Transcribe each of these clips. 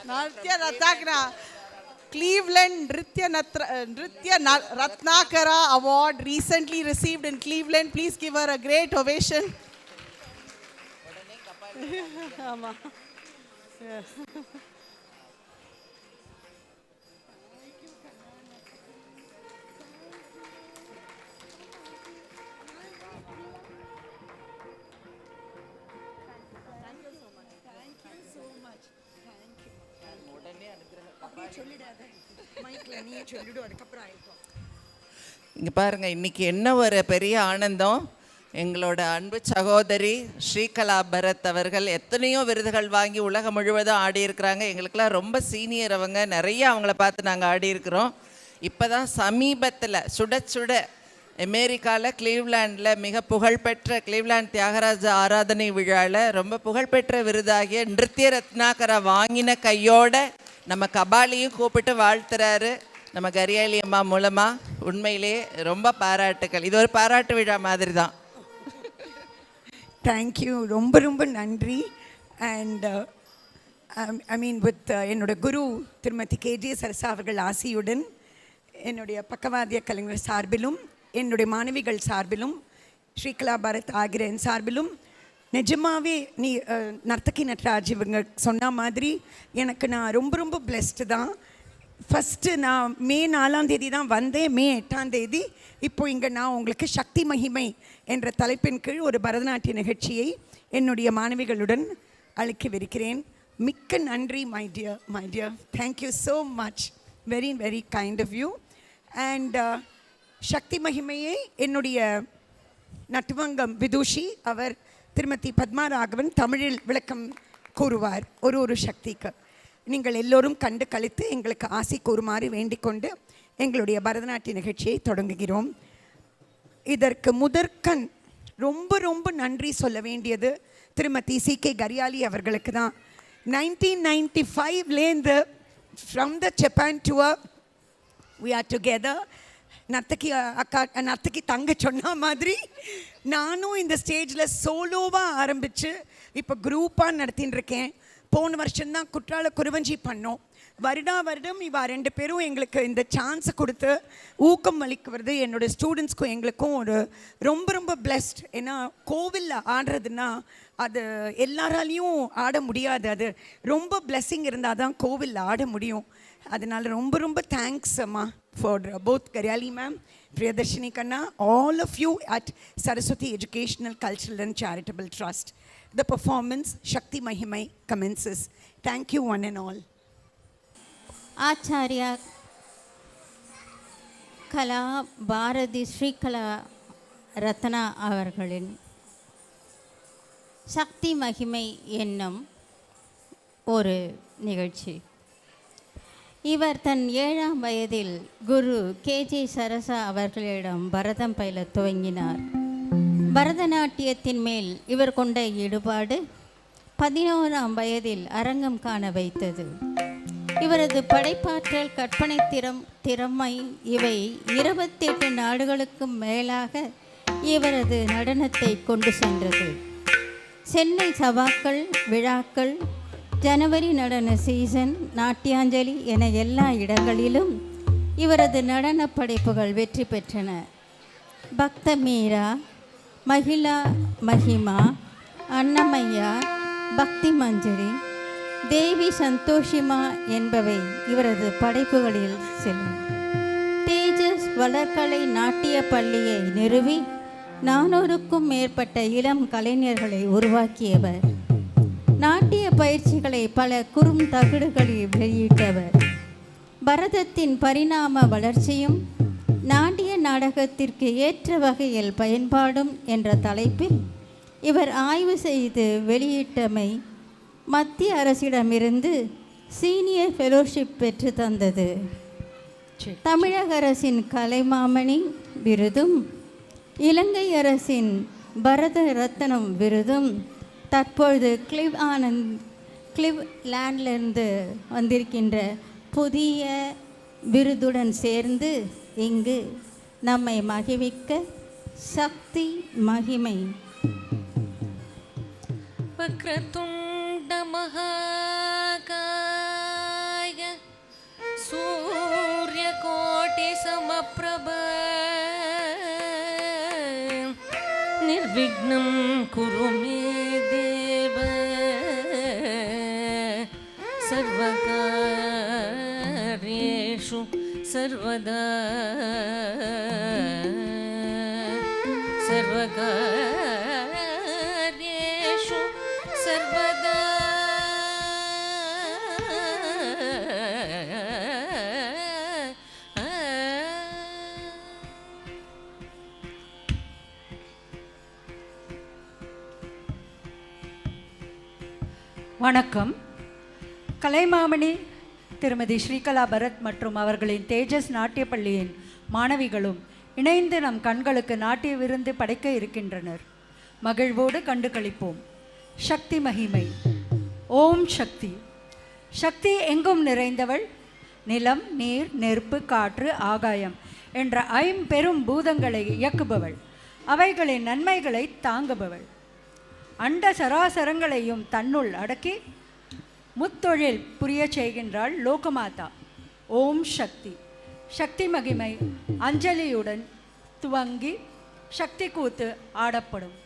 Natya Ratnakara. Cleveland Nritya Ratnakara Award recently received in Cleveland. Please give her a great ovation. இங்கே பாருங்கள், இன்றைக்கி என்ன ஒரு பெரிய ஆனந்தம். எங்களோட அன்பு சகோதரி ஸ்ரீகலா பரத் அவர்கள் எத்தனையோ விருதுகள் வாங்கி உலகம் முழுவதும் ஆடியிருக்கிறாங்க. எங்களுக்கெல்லாம் ரொம்ப சீனியர் அவங்க, நிறைய அவங்கள பார்த்து நாங்கள் ஆடியிருக்கிறோம். இப்போ தான் சமீபத்தில் சுட சுட அமெரிக்காவில் கிளீவ்லாண்டில் மிக புகழ்பெற்ற கிளீவ்லாண்ட் தியாகராஜ ஆராதனை விழாவில் ரொம்ப புகழ்பெற்ற விருதாகிய நிருத்ய ரத்னாகரா வாங்கின கையோட நம்ம கபாலியும் கூப்பிட்டு வாழ்த்துறாரு நம்ம கரியாளி அம்மா மூலமாக. உண்மையிலேயே ரொம்ப பாராட்டுக்கள். இது ஒரு பாராட்டு விழா மாதிரி தான். தேங்க்யூ, ரொம்ப ரொம்ப நன்றி. அண்ட் ஐ மீன் வித் என்னோட குரு திருமதி கேஜே சரசா அவர்கள் ஆசியுடன் என்னுடைய பக்கவாதிய கலைஞர் சார்பிலும் என்னுடைய மாணவிகள் சார்பிலும் ஸ்ரீகலா பாரத் ஆகிற என் சார்பிலும் நிஜமாகவே நீ நர்த்தகி நட்ராஜ் இவங்க சொன்ன மாதிரி எனக்கு நான் ரொம்ப ரொம்ப பிளெஸ்டு தான். ஃபஸ்ட்டு நான் மே 4ஆம் தேதி தான் வந்தேன், மே 8ஆம் தேதி. இப்போது இங்கே நான் உங்களுக்கு சக்தி மகிமை என்ற தலைப்பின் கீழ் ஒரு பரதநாட்டிய நிகழ்ச்சியை என்னுடைய மாணவிகளுடன் அளிக்கவிருக்கிறேன். மிக்க நன்றி my dear. Thank you so much. Very very kind of you. And சக்தி மகிமையை என்னுடைய நட்டுவங்கம் விதுஷி அவர் திருமதி பத்மா ராகவன் தமிழில் விளக்கம் கூறுவார். ஒரு சக்திக்கு நீங்கள் எல்லோரும் கண்டு கழித்து எங்களுக்கு ஆசை கூறுமாறு வேண்டிக்கொண்டு எங்களுடைய பரதநாட்டிய நிகழ்ச்சியை தொடங்குகிறோம். இதற்கு முதற்கண் ரொம்ப ரொம்ப நன்றி சொல்ல வேண்டியது திருமதி CK கரியாலி அவர்களுக்கு தான். 1995லேருந்து from the Japan tour we are together. Narthaki தங்க சொன்ன மாதிரி நானும் இந்த ஸ்டேஜில் சோலோவாக ஆரம்பித்து இப்போ குரூப்பாக நடத்தின்னு இருக்கேன். போன வருஷம்தான் குற்றால குருவஞ்சி பண்ணோம். வருடம் இவா 2 பேரும் எங்களுக்கு இந்த சான்ஸை கொடுத்து ஊக்கம் அளிக்கிறது என்னோடய ஸ்டூடெண்ட்ஸ்க்கும் எங்களுக்கும் ஒரு ரொம்ப ரொம்ப பிளெஸ்ட். ஏன்னா கோவிலில் ஆடுறதுன்னா அது எல்லாராலையும் ஆட முடியாது, அது ரொம்ப பிளெஸ்ஸிங் இருந்தால் தான் கோவிலில் ஆட முடியும். அதனால் ரொம்ப ரொம்ப தேங்க்ஸ் அம்மா for both Gariyali ma'am, Priyadarshini கண்ணா, all of you at Saraswati Educational, Cultural and Charitable Trust. The performance Shakti Mahimai commences. Thank you one and all. Acharya Kala Bharathi Srikala Ratna அவர்களின் சக்தி மகிமை என்னும் ஒரு நிகழ்ச்சி. இவர் தன் 7ஆம் வயதில் குரு கேஜே சரசா அவர்களிடம் பரதம் பயில துவங்கினார். பரதநாட்டியத்தின் மேல் இவர் கொண்ட ஈடுபாடு 11ஆம் வயதில் அரங்கம் காண வைத்தது. இவரது படைப்பாற்றல், கற்பனை திறமை இவை 28 நாடுகளுக்கும் மேலாக இவரது நடனத்தை கொண்டு சென்றது. சென்னை சபாக்கள், விழாக்கள், ஜனவரி நடன சீசன், நாட்டியாஞ்சலி என எல்லா இடங்களிலும் இவரது நடன படைப்புகள் வெற்றி பெற்றன. பக்த மீரா, மகிழா மஹிமா, அன்னமையா, பக்தி மஞ்சரி, தேவி சந்தோஷிமா என்பவை இவரது படைப்புகளில் செல்லும். தேஜஸ் வளர்கலை நாட்டிய பள்ளியை நிறுவி 400க்கும் மேற்பட்ட இளம் கலைஞர்களை உருவாக்கியவர். நாட்டிய பயிற்சிகளை பல குறுந்தகடுகளில் வெளியிட்டவர். பரதத்தின் பரிணாம வளர்ச்சியும் நாட்டிய நாடகத்திற்கு ஏற்ற வகையில் பயன்பாடும் என்ற தலைப்பில் இவர் ஆய்வு செய்து வெளியிட்டமை மத்திய அரசிடமிருந்து சீனியர் ஃபெலோஷிப் பெற்று தந்தது. தமிழக அரசின் கலைமாமணி விருதும் இலங்கை அரசின் பரத ரத்னம் விருதும் தற்பொழுது கிளிவ்லாண்டிலிருந்து வந்திருக்கின்ற புதிய விருதுடன் சேர்ந்து இங்கு நம்மை மகிழ்விக்க சக்தி மகிமை. வக்ரதுண்ட மகாகாய निर्विघ्नं कुरु मे देव सर्वकार्येषु सर्वदा सर्वकार्येषु सर्वदा வணக்கம். கலைமாமணி திருமதி ஸ்ரீகலா பரத் மற்றும் அவர்களின் தேஜஸ் நாட்டிய பள்ளியின் மாணவிகளும் இணைந்து நம் கண்களுக்கு நாட்டிய விருந்து படைக்க இருக்கின்றனர். மகிழ்வோடு கண்டு களிப்போம். சக்தி மகிமை. ஓம் சக்தி. சக்தி எங்கும் நிறைந்தவள். நிலம், நீர், நெருப்பு, காற்று, ஆகாயம் என்ற ஐம்பெரும் பூதங்களை இயக்குபவள். அவைகளின் நன்மைகளை தாங்குபவள். அண்ட சராசரங்களையும் தன்னுள் அடக்கி முத்தொழில் புரிய செய்கின்றாள் லோகமாதா. ஓம் சக்தி. சக்தி மகிமை அஞ்சலியுடன் துவங்கி சக்தி கூத்து ஆடப்படும்.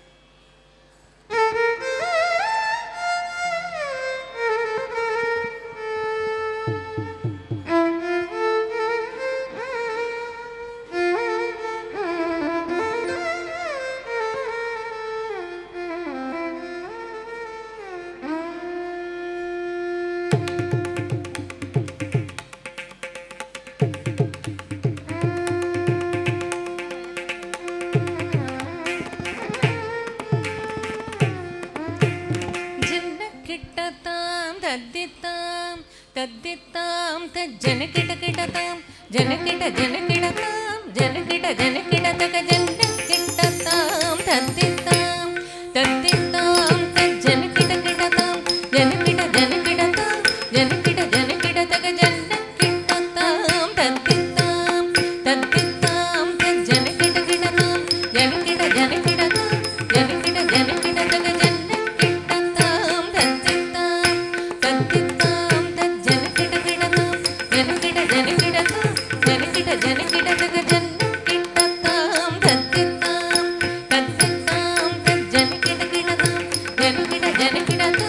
तद्दित्तां तज्जनकिटकिटतां जनकिट जनकिटतां जनकिट जनकिटतक जनकिटतां तद्दित्तां तद्दित्तां तज्जनकिटकिटतां जनकिट जनकिटतां जनकिट जनकिटतक जनकिटतां तद्दित्तां तद्दित्तां तज्जनकिटकिटतां जनकिट जनकिटतां जनकिट जनकिटतक जनकिटतां तद्दित्तां तद्दित्तां तज्जनकिटकिटतां जनकिट जनकिटतां जनकिट जनकिटतक जनकिटतां तद्दित्तां तद्दित्तां तज्जनकिटकिटतां जनकिट जनकिटतां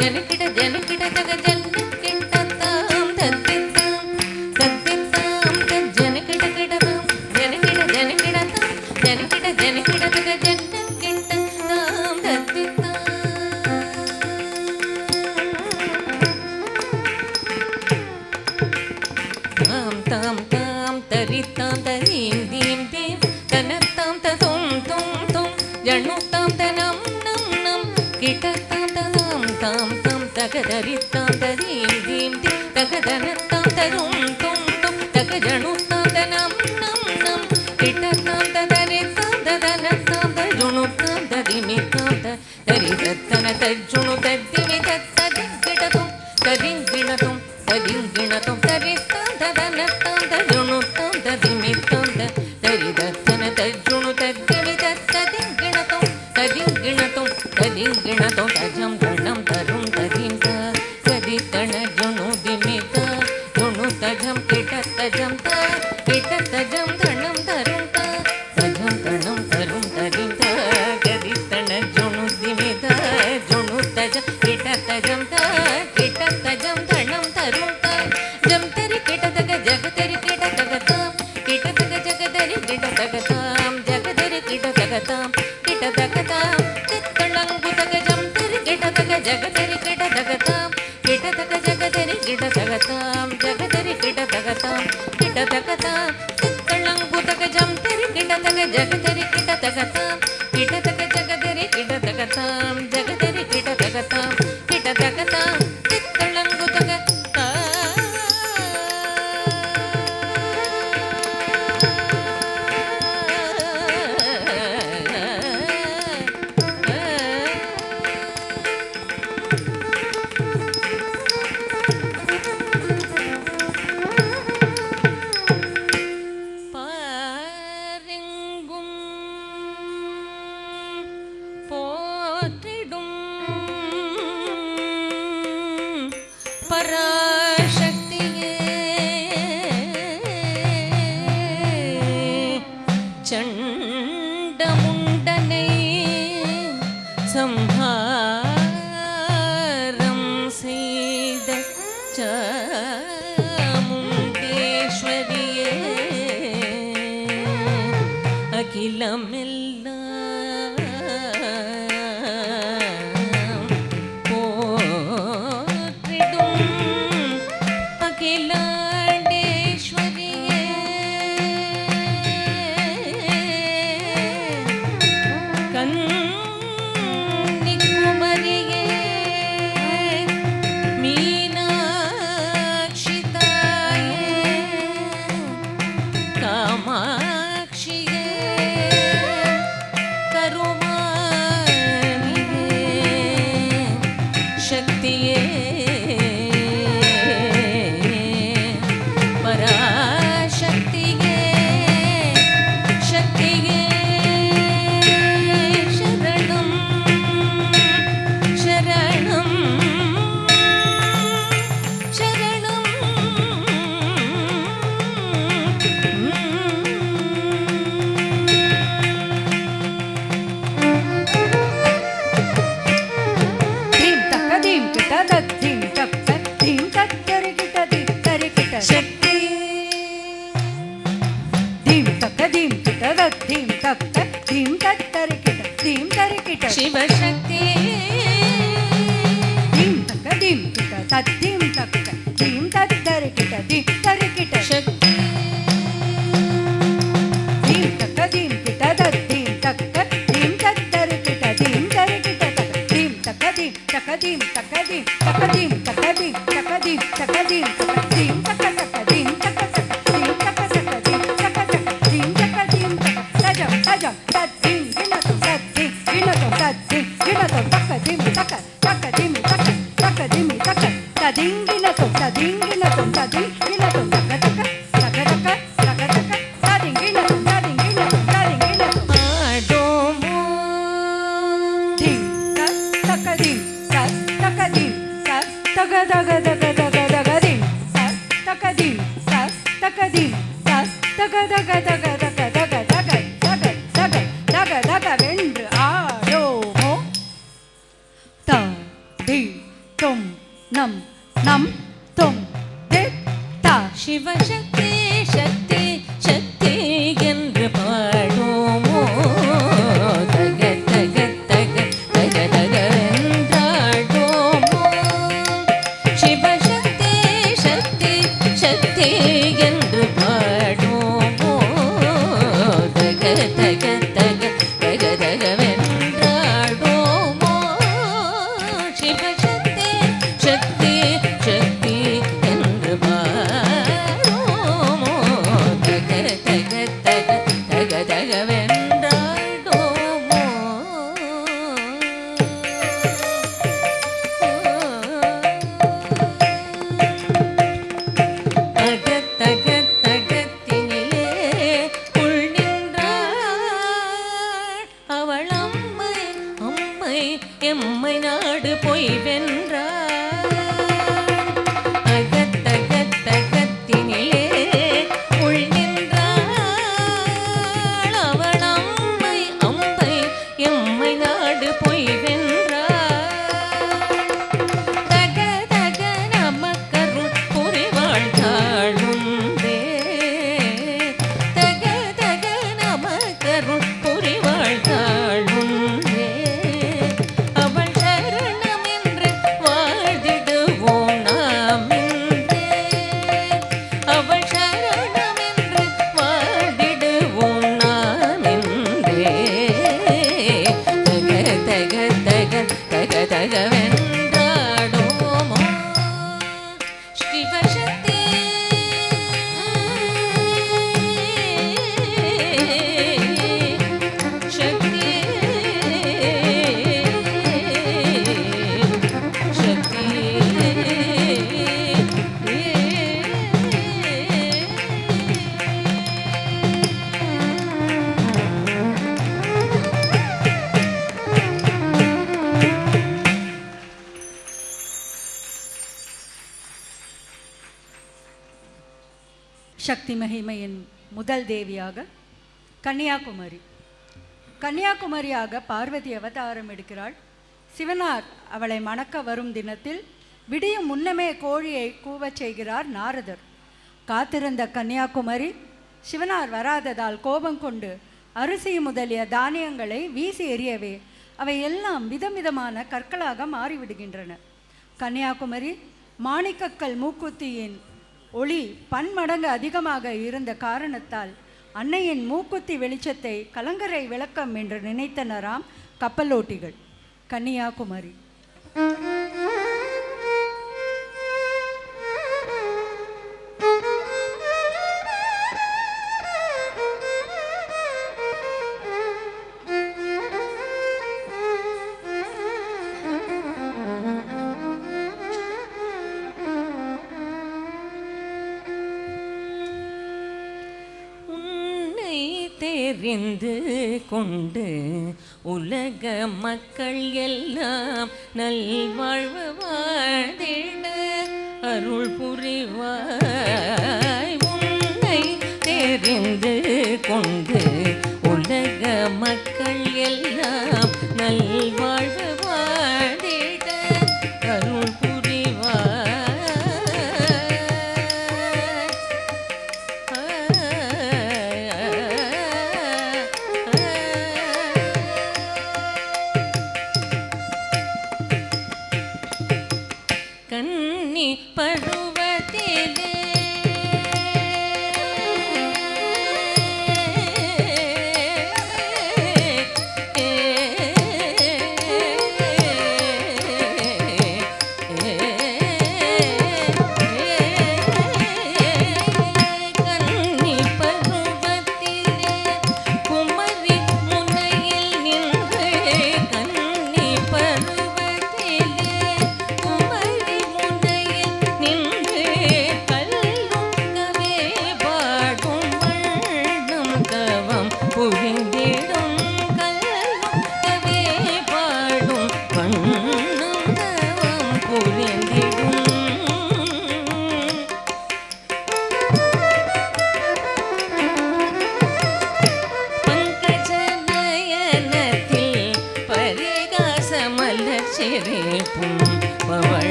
जनकिट जनकिटतक जनकिटतां तद्दित्तां तद्दित्तां तज्जनकिटकिटतां जनकिट जनकिटतां जनकिट जनकिटतक जनकिटतां तद्दित्तां तां तां तरितां तरीं दीं दीं तनतां ततुं तुं तुं जणुतां तनं नं नं किटतां तदां तां तां तकदरितां तरीं दीं दीं तकदनतां तरुं तुं तुं तकजणुतां तनं नं नं किटतां तदरितां तदनतां तजुणुतां तदिमितां तरिदत्तन तज्जुणु तद्दिमितत्तदिङ्गिणतुं तदिङ्गिणतुं तदिङ्गिणतुं तरितां तदनतां तजुणुतां तदिमितां तरिदत्तन तज्जुणु तद्दिमितत्तदिङ्गिणतुं तदिङ्गिणतुं तदिङ्गिणतुं तजं गणं तरुं तदिं तदितण जुणु दिमित जुणु तजं किटतजं किटतजं धणं तरुं तजं तणं तरुं तदिं तदितण जुणु दिमित जुणु तजं किटतजं किटतजं धणं तरुं जं तरि किटतक जगतरि किटतगतां किटतक जगदरि किटतगतां जगदरि किटतगतां किटतगतां तित्तळङ्गुतक जं तरि किटतक जगदरि किटतगतां किटतक जगदरि किटतगतां जगदरि किटतगतां किटतगतां तित्तळङ्गुतक जं तरि किटतक जगदरि किटतगतां किटतक जगदरि किटतगतां जगदरि किटतगतां किटतगतां तित्तळङ्गुतक பாரெங்கும் போற்றிடும் பராசக்தியே சண்டமுண்டனை சம்ஹாரம் செய்த சாமுண்டேஸ்வரியே அகிலமெல்லாம் போற்றிடும் அகிலாண்டேஸ்வரியே கன்னிக்குமரியே மீனாட்சி தாயே காமாட்சியே கருமாரியே சக்தியே பராசக்தியே சக்தியே சரணம் சரணம் சரணம் தீம் தக்க தீம் கிட்ட தீம் தக்க தீம் தக்கரி கிட்ட தீம் தரி கிட்ட சக்தி தீம் தக்க தீம் கிட்ட தீம் தக்க தீம் தரி கிட்ட தீம் தரி கிட்ட சிவசக்தி தீம் தக்க தீம் கிட்ட தீம் தக்க தீம் தரி கிட்ட தீம் தரி கிட்ட சக்தி தீம் தக்க தீம் கிட்ட தீம் தக்க தீம் தரி கிட்ட தீம் தரி கிட்ட தீம் தக்க தீம் தக்க தீம் தக்க தீம் தக்க தீம் தக்க தீம் தக்க தீம் தக்க தீம் தக்க தீம் தக்க தக்க தீம் தக்க தக்க தீம் தக்க தக்க தீம் தக்க தக்க தீம் தக்க தீம் தக்க தஜம் தஜம் தீம் கிணத்தும் தீம் கிணத்தும் தீம் கிணத்தும் தக்க தீம் தக்க தக்க தீம் தக்க தக்க தீம் தக்க தீம் கிணத்தும் தீம் கிணத்தும் தீம் கிணத்தும் தக்க தக்க தக்க தக்க தக்க தக்க தீம் கிணத்தும் தீம் கிணத்தும் தீம் கிணத்தும் ஆடோமோ தீம் தக்க தீம் தக்க தீம் தக தக தக தக தக தீம் தக்க தீம் தக்க தீம் தக தக தக தக தக தக தக தக தக தக வென்று ஆடோமோ த தி தொம் நம் நம் தொம் தே தா சிவசக்தி சக்தி சக்தி என்று பாடுமோ தக தக தக தக தக வென்றாடுமோ சிவசக்தி சக்தி சக்தி என்று பாடுமோ தக தக தக தக தக வென்றாடுமோ சிவசக்தி சக்தி சக்தி என்று பாடுமோ தக தக தக தக தக வென்றாடுமோ அகத்தகத்தகத்தினிலே உள் நின்றாள் அவள் அம்மை அம்மை எம்மை நாடு போய் வென்றாள் அகத்தகத்தகத்தினிலே உள் நின்றாள் அவள் அம்மை அம்மை எம்மை நாடு போய் வென்றாள் தக தக நமக்கருள் புரிவாள் தாழுந்தே தக தக நமக்கருள் புரிவாள் தாழுந்தே அவள் சரணம் என்று வாழ்ந்திடுவோம் நாம் இன்றே அவள் சரணம் என்று வாழ்ந்திடுவோம் நாம் இன்றே தக தக தக தக தக வென்றாடுமோ சிவசக்தி சக்தி சக்தி மகிமையின் முதல் தேவியாக கன்னியாகுமரி கன்னியாகுமரியாக பார்வதி அவதாரம் எடுக்கிறாள். சிவனார் அவளை மணக்க வரும் தினத்தில் விடியும் முன்னமே கோழியை கூவச் செய்கிறார் நாரதர். காத்திருந்த கன்னியாகுமரி சிவனார் வராததால் கோபம் கொண்டு அரிசி முதலிய தானியங்களை வீசி எறியவே அவை எல்லாம் விதவிதமான கற்களாக மாறிவிடுகின்றன. கன்னியாகுமரி மாணிக்கக்கல் மூக்குத்தியின் ஒளி பன்மடங்கு அதிகமாக இருந்த காரணத்தால் அன்னையின் மூக்குத்தி வெளிச்சத்தை கலங்கரை விளக்கம் என்று நினைத்தனராம் கப்பலோட்டிகள். கன்னியாகுமரி. தெரிந்து கொண்டு உலக மக்கள் எல்லாம் நல்வாழ்வு வாழ்ந்திட அருள் புரிவாய். உன்னை தெரிந்து கொண்டு உலக மக்கள் எல்லாம் நல்வாழ்வு வாழ்ந்திட அருள் புரிவாய். கன்னி பருவத்திலே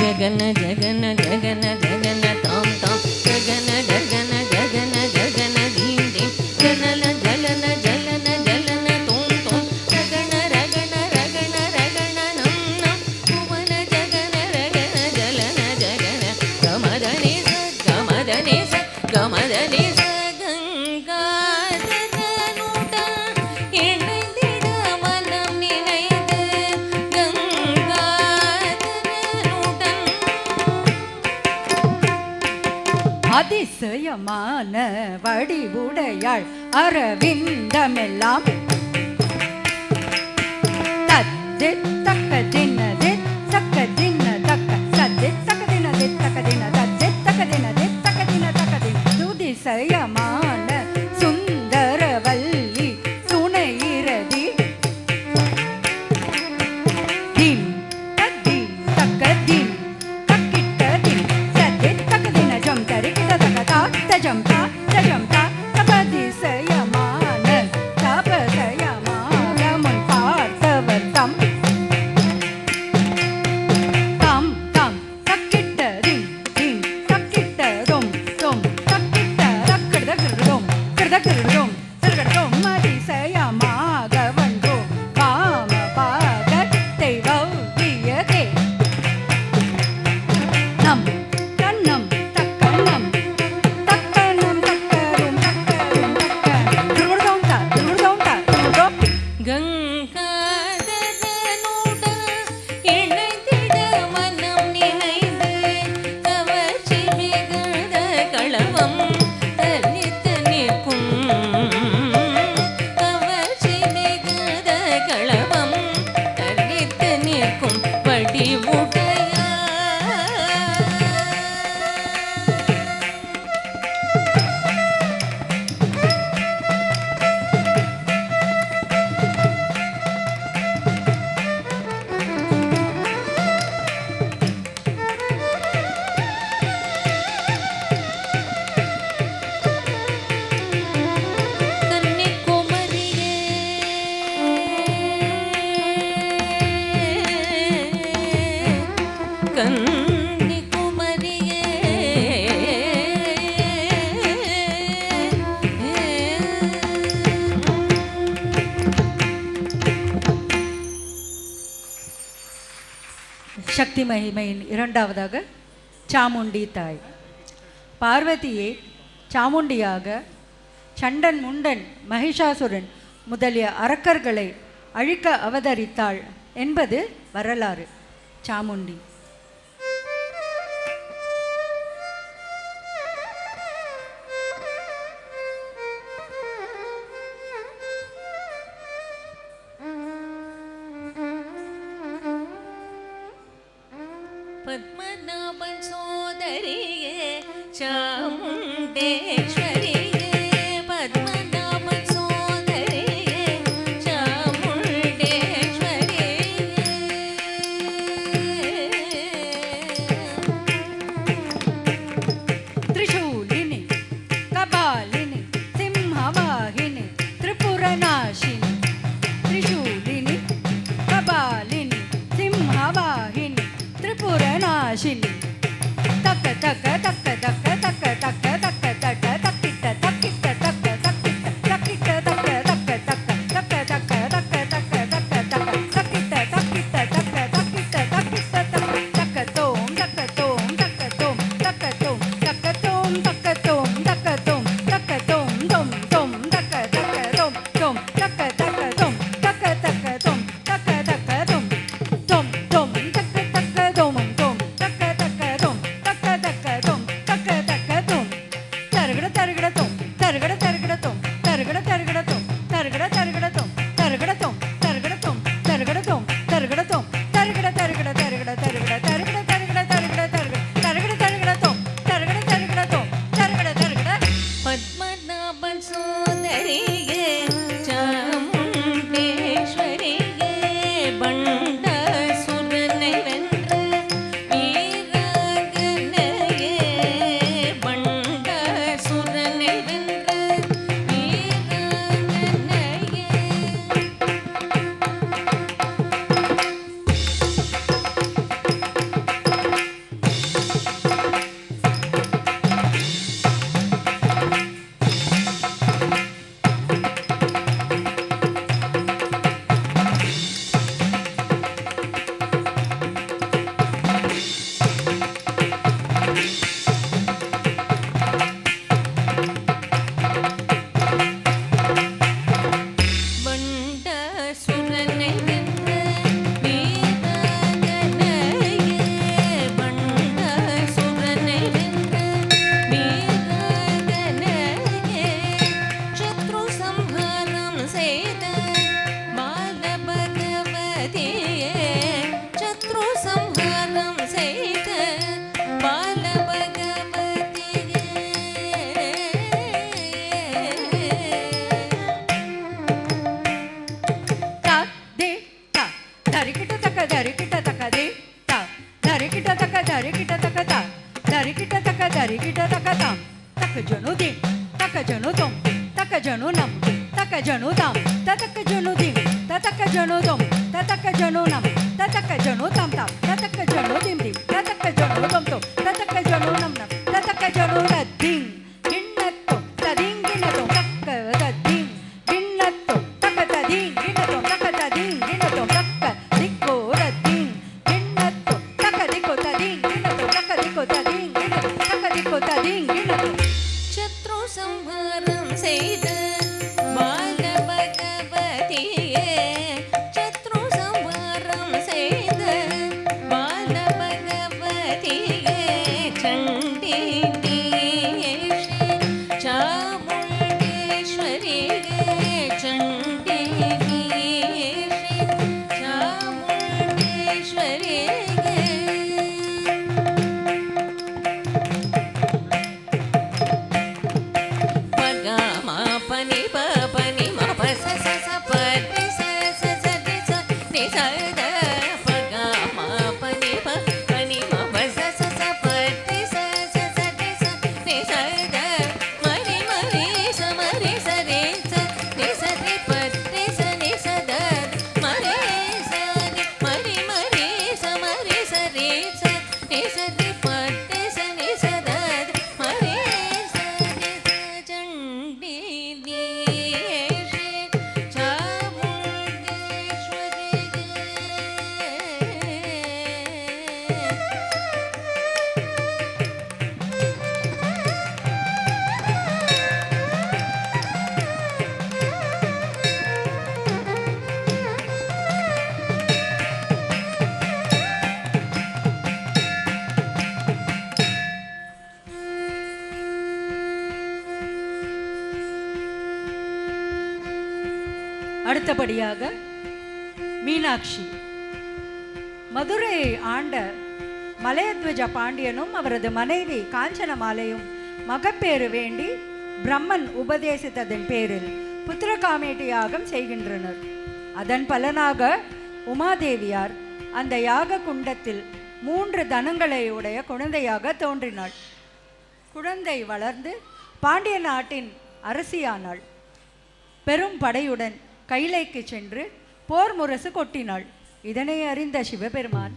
జగన జగన జగన జగన తాం తాం జగన జగన జగన జగన దీం దీం జనల జలన జలన జలన తోం తోం రగణ రగణ రగణ రగణ నం నం భువన జగన రగణ జలన జగన గమదని స గమదని స గమదని స கங்காதரனுட இணைந்திட மனம் நினைந்து கங்காதரனுடன் அதிசயமான வடிவுடையாள் அரவிந்தமெல்லாம் தக்க தினதே தக்க தின தக்க சத்தே தக்க தினதே தக்க தின தத்தே தக்க தினதே தக்க தின தக்க தின துதிசயமான சுந்தரவல்லி துணையிரதி தின் தத்தின் தக்க தின் தக்கிட்ட தின் சத்தே தக்க தின ஜம் தரிக்கிட்ட தக்க தாத்த ஜம் தா தஜம் தா தபதிசயமான தபத சக்தி மகிமையின் இரண்டாவதாக சாமுண்டி தாய். பார்வதியை சாமுண்டியாக சண்டன் முண்டன் மகிஷாசுரன் முதலிய அரக்கர்களை அழிக்க அவதரித்தாள் என்பது வரலாறு. சாமுண்டி பத்மநாபன் சோதரியே சாமுண்டேஸ்வரியே, பத்மநாபன் சோதரியே சாமுண்டேஸ்வரியே. த்ரிசூலினி கபாலினி சிம்ஹவாகினி திரிபுரநாசினி. த்ரிசூலினி கபாலினி சிம்ஹவாகினி திரிபுரநாசினி. தக்க தக்க தக்க தக்க தக்க தக்க தக்க தக்க தக்கிட்ட தக்கிட்ட தக்க தக்கிட்ட தக்கிட்ட தக்க தக்க தக்க தக்க தக்க தக்க தக்க தக்க தக்க தக்கிட்ட தக்கிட்ட தக்க தக்கிட்ட தக்கிட்ட தக்க தக்க தோம் தக்க தோம் தக்க தோம் தக்க தோம் தக்க தோம் தக்க தோம் தக்க தோம் தக்க தோம் தோம் தோம் தக்க தக்க தோம் தோம் தக்க தக்க தோம் தக்க தக்க தோம் தக்க தக்க தோம் தோம் தோம் தக்க தக்க தோம் தோம் தக்க தக்க தோம் தக்க தக்க தோம் தக்க தக்க தோம் தருகட தருகட தோம் தருகட தருகட தோம் தருகட தருகட தோம் தருகட தருகட தோம் தருகட தோம் தருகட தோம் தருகட தோம் தருகட தோம் தருகட தருகட தருகட தருகட தருகட தருகட தருகட தருகட தருகட தோம் தருகட தருகட தோம் தருகட தருகட. பத்மநாபன் சோதரியே சாமுண்டேஸ்வரியே, பண்டாசுரனை வென்ற வீராங்கனையே, பண்டாசுரனை வென்ற வீராங்கனையே. பண்டாசுரனை வென்ற வீராங்கனையே, பண்டாசுரனை வென்ற வீராங்கனையே. சத்ரு சம்ஹாரம் செய்த பாலபகவதியே, சத்ரு சம்ஹாரம் செய்த பாலபகவதியே. Ta de ta darikita taka darikita taka de ta darikita taka darikita taka ta darikita taka darikita taka tam taka janu dim taka janu dom taka janu nam taka janu dam ta taka janu dim ta taka janu dom ta taka janu nam ta taka janu tam tam ta taka janu dim dim ta taka janu dom to ta taka janu nam nam ta taka janu da ding ginnatto ta ding ginnatto taka da ding ginnatto taka da ding ginnatto taka da ding ginnatto taka dikko da ding ginnatto taka dikko da ding ginnatto taka dikko da ding ginnatto taka dikko da ding ginnatto. சத்ரு சம்ஹாரம் செய்த பாலபகவதியே, சத்ரு சம்ஹாரம் செய்த பாலபகவதியே. சண்டி நீயேஷே சாமுண்டேஸ்வரியே, சண்டி நீயேஷே சாமுண்டேஸ்வரியே. பகமா பனி பனி மப ச ச ச பனி ச ச ச தி ச நி ச த. பகமா பனி பனி மப ச ச ச பனி ச ச ச தி ச நி ச த. மரி மரி ச ரே ச நி ச தி பனி ச நி ச த. மரி ச தி மரி மரி ச ரே ச நி ச தி பனி ச நி ச த. மரி ச தி சண்டி நீயேஷே சாமுண்டேஸ்வரியே. அடுத்தபடியாக மீனாட்சி. மதுரையை ஆண்ட மலையத்வஜ பாண்டியனும் அவரது மனைவி காஞ்சனமாலையும் மகப்பேறு வேண்டி பிரம்மன் உபதேசித்ததன் பேரில் புத்திரகாமேட்டி யாகம் செய்கின்றனர். அதன் பலனாக உமாதேவியார் அந்த யாக குண்டத்தில் 3 தனங்களை உடைய குழந்தையாக தோன்றினாள். குழந்தை வளர்ந்து பாண்டிய நாட்டின் அரசியானாள். பெரும் படையுடன் கைலைக்கு சென்று போர் முரசு கொட்டினாள். இதனை அறிந்த சிவபெருமான்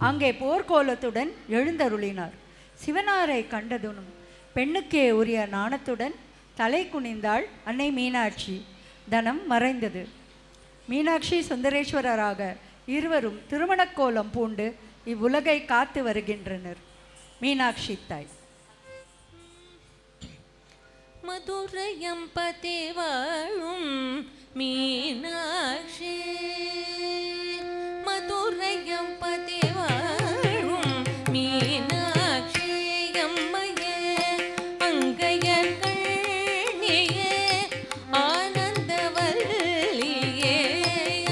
அங்கே போர்க்கோலத்துடன் எழுந்தருளினார். சிவனாரை கண்டதுனும் பெண்ணுக்கே உரிய நாணத்துடன் தலை குனிந்தாள் அன்னை மீனாட்சி. தனம் மறைந்தது. மீனாட்சி சுந்தரேஸ்வரராக இருவரும் திருமணக்கோலம் பூண்டு இவ்வுலகை காத்து வருகின்றனர். மீனாட்சி தாய். மதுரையம்பதி வாழும் மீனாட்சி, மதுரையம்பதி வாழும் மீனாட்சி அம்மையே, அங்கையர் கண்ணியே ஆனந்தவல்லியே,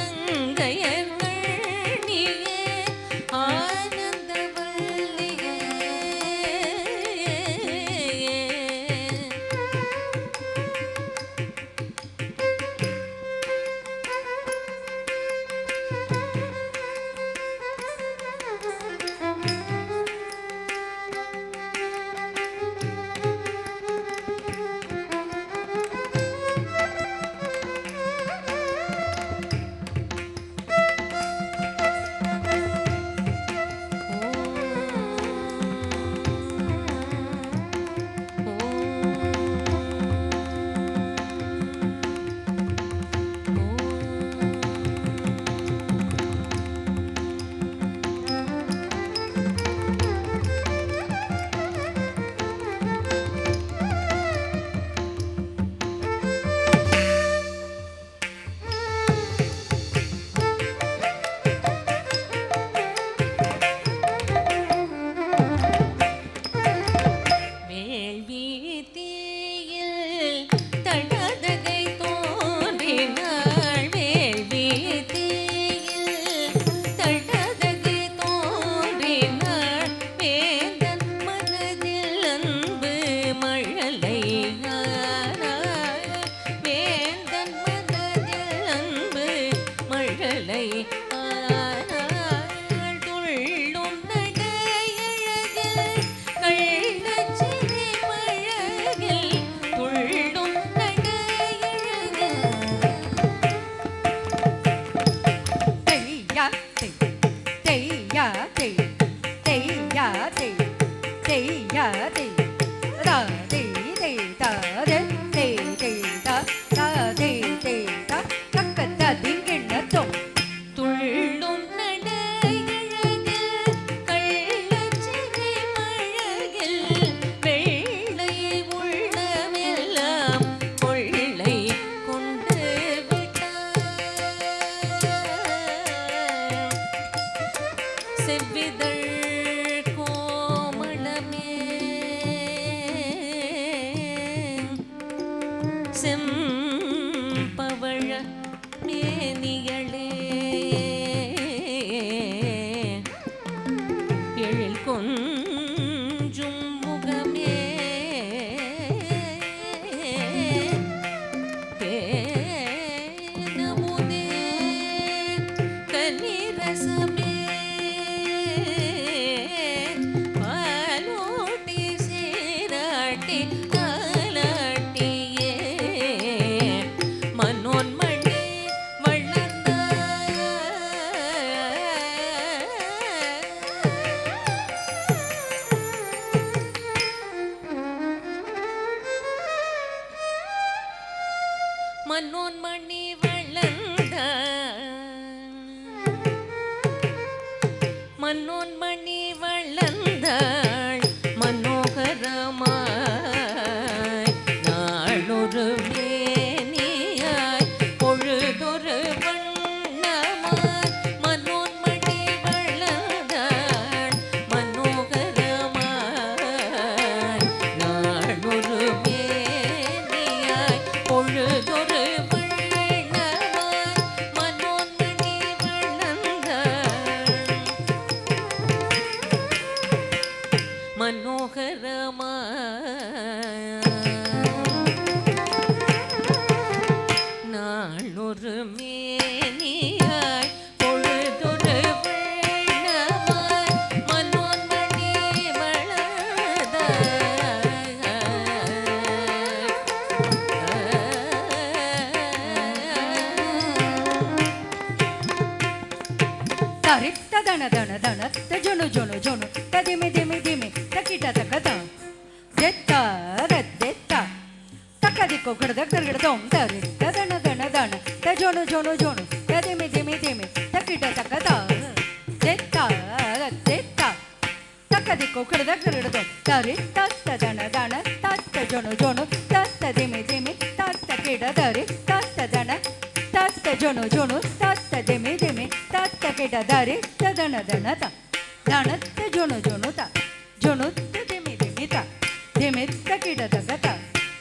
அங்கையர் கண்ணியே ஆனந்தவல்லியே. செம்பவழ மேனிகளே எழில் கொஞ்சும் முகமே தேனமுதே கனிரசமே பாலோட்டி சீராட்டி தாலாட்டியே மனோன்மணி வளர்ந்த மனோன்மணி வளர்ந்த மனோன்மணி வளர்ந்தாள் மனோகரமாய் நாளொரு மேனியாய் பொழுதொரு வண்ணமாய் மனோன்மணி வளர்ந்தாள் மனோகரமாய் நாளொரு மேனியாய் பொழுதொரு வண்ணமாய் தன தன தன தஜொனு ஜொனு ஜொனு ததிமி திமி திமி தக்கிட்ட தக்கத தெத்தா தெத்தா தக்கதிக்கோ கிடத கிடதோம் தரி தன தன தன தஜொனு ஜொனு ஜொனு ததிமி திமி திமி தக்கிட்ட தக்கத தெத்தா தெத்தா தக்கதிக்கோ கிடத கிடதோம் தரி தத்த தன தன தத்த ஜொனு ஜொனு தத்த திமி திமி தத்த கிடதரி தத்த தன தத்த ஜொனு ஜொனு தத்த திமி திமி தத்த கிடதரி ததன தன த தனத்த ஜொனு ஜொனு த ஜொனு திமி திமி த திமித்த கிடதக த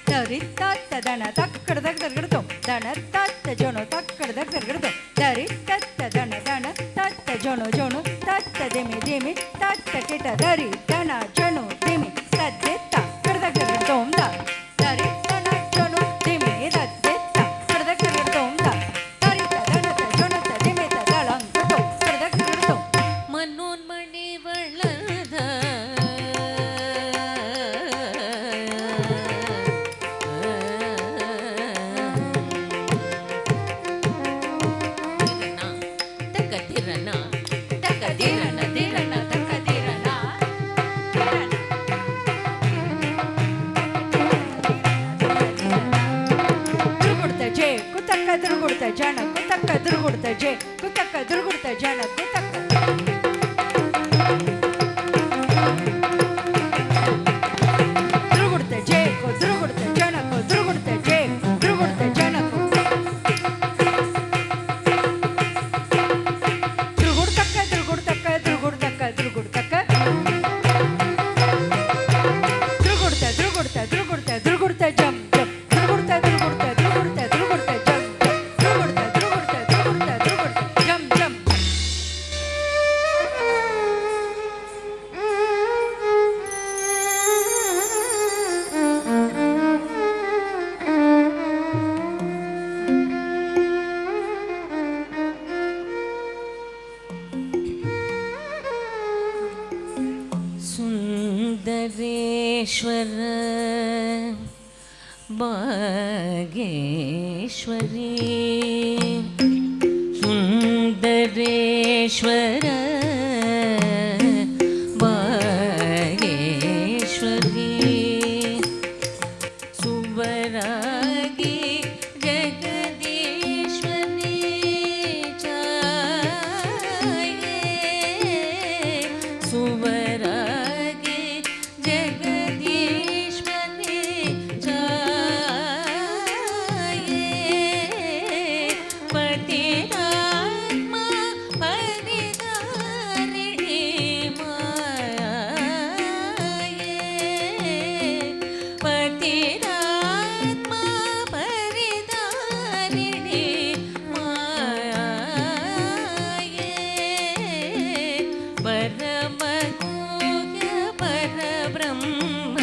தரி தத்த தன தக்கட தக்கடதோ தன தத்த ஜொனு தக்கட தக்கடதோ தரி தத்த தன தன தத்த ஜொனு ஜொனு தத்த திமி திமி தத்த கிடதரி தன ஜொனு திமி தத்த கிடதகடதோ த தரி தன ஜொனு திமி தத்த கிடதகடதோ த தரி தன ஜொனு திமி ததலங்கதோ கிடதகடதோ மனோன்மணி வளர்ந்த தக்கதிரன தக்கதிரன திரன தக்கதிரன ತಿರುಗುಡ್ತ ಜೆ ಕುತಕ್ಕ ತಿರುಗುಡ್ತ ಜನ ಕುತಕ್ಕ ತಿರುಗುಡ್ತ ಜೆ ಕುತಕ್ಕ ತಿರುಗುಡ್ತ ಜನ ಕುತಕ್ಕ ತಿರುಗುಡ್ತ ಜೆ ಕೊ ತಿರುಗುಡ್ತ ಜನ ಕೊ ತಿರುಗುಡ್ತ ಜೆ ತಿರುಗುಡ್ತ ಜನ ಕೊ ತಿರುಗುಡ್ತಕ್ಕ ತಿರುಗುಡ್ತಕ್ಕ ತಿರುಗುಡ್ತಕ್ಕ ತಿರುಗುಡ್ತಕ್ಕ ತಿರುಗುಡ್ತ ತಿರುಗುಡ್ತ ತಿರುಗುಡ್ತ ತಿರುಗುಡ್ತ ಜಂ ಜಂ ತಿರುಗುಡ್ತ ತಿರುಗುಡ್ತ ತಿರುಗುಡ್ತ ತಿರುಗುಡ್ತ ಜಂ ಜಂ ತಿರುಗುಡ್ತ ತಿರುಗುಡ್ತ ತಿರುಗುಡ್ತ ತಿರುಗುಡ್ತ ಜಂ ಜಂ सुन्दरेश्वर भागेश्वरी सुन्दरेश्वर भागेश्वरी सुवरागी जगदीश्वरी चाये सुवरागी जगदीश्वरी चाये पतिरात्मा परिधारिणी माये पतिरात्मा परिधारिणी माये परमगुह्य परब्रह्म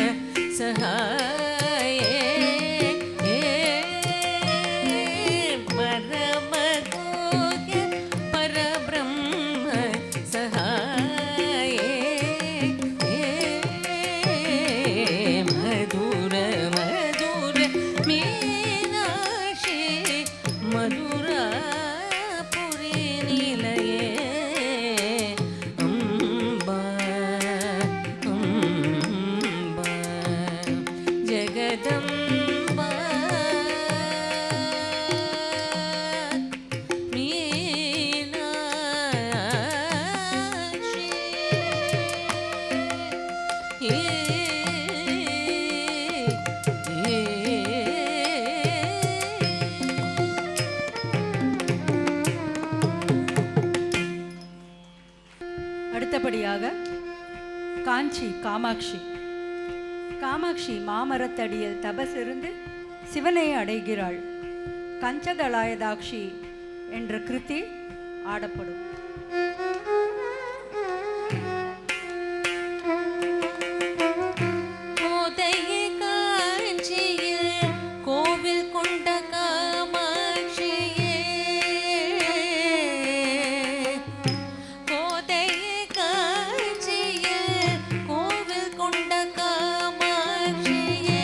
सहाये परमगुह्य परब्रह्म सहाये मधुर मधुर मीनाक्षी मधुरापुरी निलये अम्बा अम्बा जगदम्बा मीनाक्षी அடுத்தபடியாக காஞ்சி காமாட்சி காமாட்சி மாமரத்தடியில் தபசிருந்து சிவனை அடைகிறாள். கஞ்சதலாயதாட்சி என்ற கிருதி ஆடப்படும். கோதைய காஞ்சியில் கோவில் கொண்ட காமாட்சியே கோதைய காஞ்சியில் கோவில் கொண்ட காமாட்சியே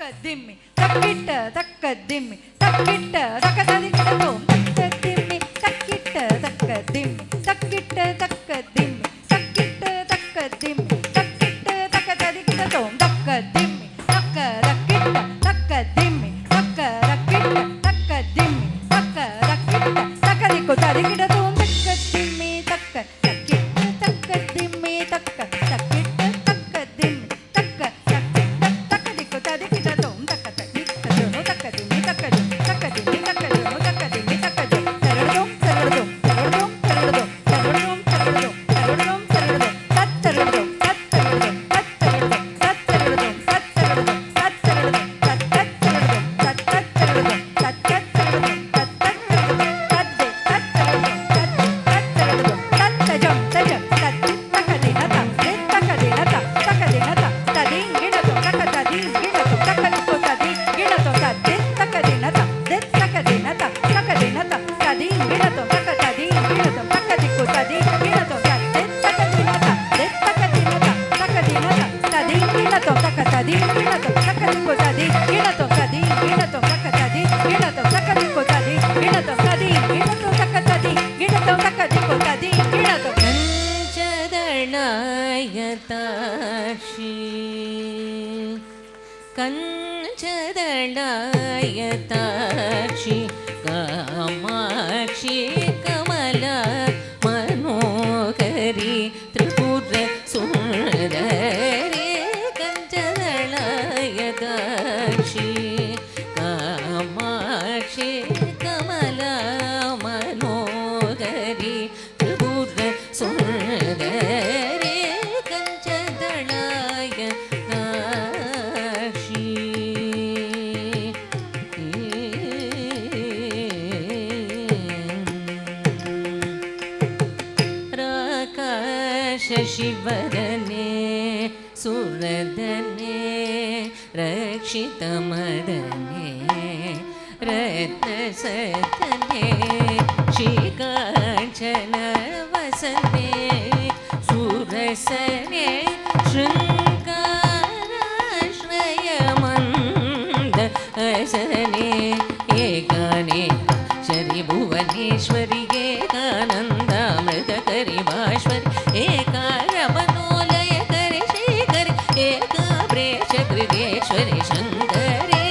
தக்க திம்மி தக்கிட்ட தக்க திம்மி தக்கிட்ட தக்க ததிக்கிடத்தோம் தக்க திம்மி தக்கிட்ட தக்க திம்மி தக்கிட்ட தக்க திம்மி தக்கிட்ட தக்க திம்மி தக்கிட்ட தக்க ததிக்கிடத்தோம் தக்க திம்மி தக்க ரக்கிட்ட தக்க திம்மி தக்க ரக்கிட்ட தக்க திம்மி தக்க ரக்கிட்ட தக்க திக்கு ததிக்கிடத்தோம் தக்க திம்மி தக்க தக்கிட்ட தக்க திம்மி தக்க தக்கிட்ட தக்க திம்மி தக்க ரக்கிட்ட தக்க திக்கு ததிக்கிடத்தோம் தக்க ததிக்கிடத்தோம் தக்க திம்மி தக்க திம்மி தக்க திம்மி தக்க திம்மி தக்க திம்மி தக்க திம்மி தரடதோம் தரடதோம் தரடதோம் தரடதோம் தரடதோம் தரடதோம் தரடதோம் தரடதோம் தத்தரடதோம் தத்தரடதோம் தத்தரடதோம் தத்தரடதோம் தத்தரடதோம் தத்தரடதோம் தத்தரடதோம் தத்தரடதோம் தத்தரடதோம் தத்தரடதோம் தத்தே தத்தரடதோம் தத்தரடதோம் தத்தஜம் தஜம் தத்தி தக்கதினதா தக்கதினதா தக்கதினதா ததிங்கிடதோம் தக்க ததிங்கிடதோம் தக்கதிக்கோ ததிங்கிடதோம் தத்தி தக்கதினதா தக்கதினதா தக்கதினதா ததிங்கிடதோம் தக்க ததிங்கிடதோம் தக்கதிக்கோ ததிங்கிடதோம் தத்தி தக்கதினதா தக்கதினதா தக்கதினதா ததிங்கிடதோம் தக்க ததிங்கிடதோம் தக்கதிக்கோ ததிங்கிடதோம் ததிங்கிடதோம் தக்க ததிங்கிடதோம் தக்கதிக்கோ ததிங்கிடதோம் ததிங்கிடதோம் தக்க ததிங்கிடதோம் தக்கதிக்கோ ததிங்கிடதோம் கஞ்சதளாயதாட்சி காமாட்சி கமல மனோகரி திரிபுர சுந்தரி கஞ்சதளாயதாட்சி காமாட்சி கமல மனோகரி திரிபுர சுந்தரி கஞ்சதளாய தாட்சி ராகாஷ சிவரனே சுரதனே ரக்ஷிதமதனே ரத்னசதனே ஸ்ரீகாஞ்சன வசனே சுரசனே शृङ्गाराश्रयमन्द असने एकाने शरिभुवनेश्वरि एकानन्दामृतकरिवाश्वरि एकारमनोलयकरि श्रीकरि एकाप्रेषकृतेश्वरि शङ्करे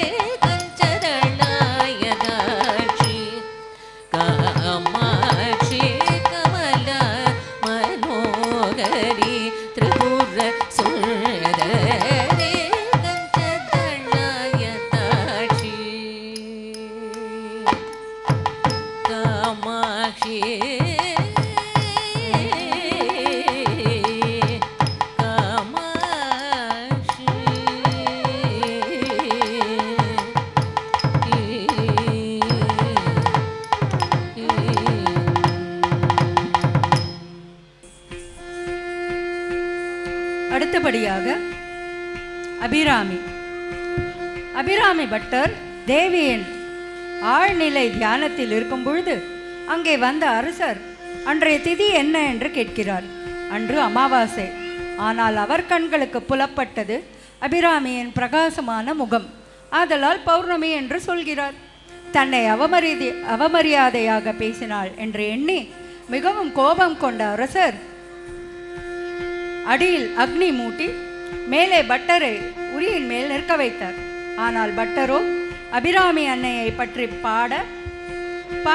कञ्चदळायदाक्षि कामाक्षि कमला मनोहरि त्रिपुर सुन्दरी कञ्चदळायदाक्षि कामाक्षि அடுத்தபடியாக அபிராமி அபிராமி பட்டர் தேவியின் ஆழ்நிலை தியானத்தில் இருக்கும் பொழுது அங்கே வந்த அரசர் அன்றைய திதி என்ன என்று கேட்கிறார். அன்று அமாவாசை. ஆனால் அவர் கண்களுக்கு புலப்பட்டது அபிராமியின் பிரகாசமான முகம். ஆதலால் பௌர்ணமி என்று சொல்கிறார். தன்னை அவமரியாதையாக பேசினாள் என்று எண்ணி மிகவும் கோபம் கொண்ட அரசர் அடியில் அக்னி மூட்டி மேலே பட்டரை உரியின் மேல் நிற்க வைத்தார். ஆனால் பட்டரோ அபிராமி அன்னையை பற்றி பாட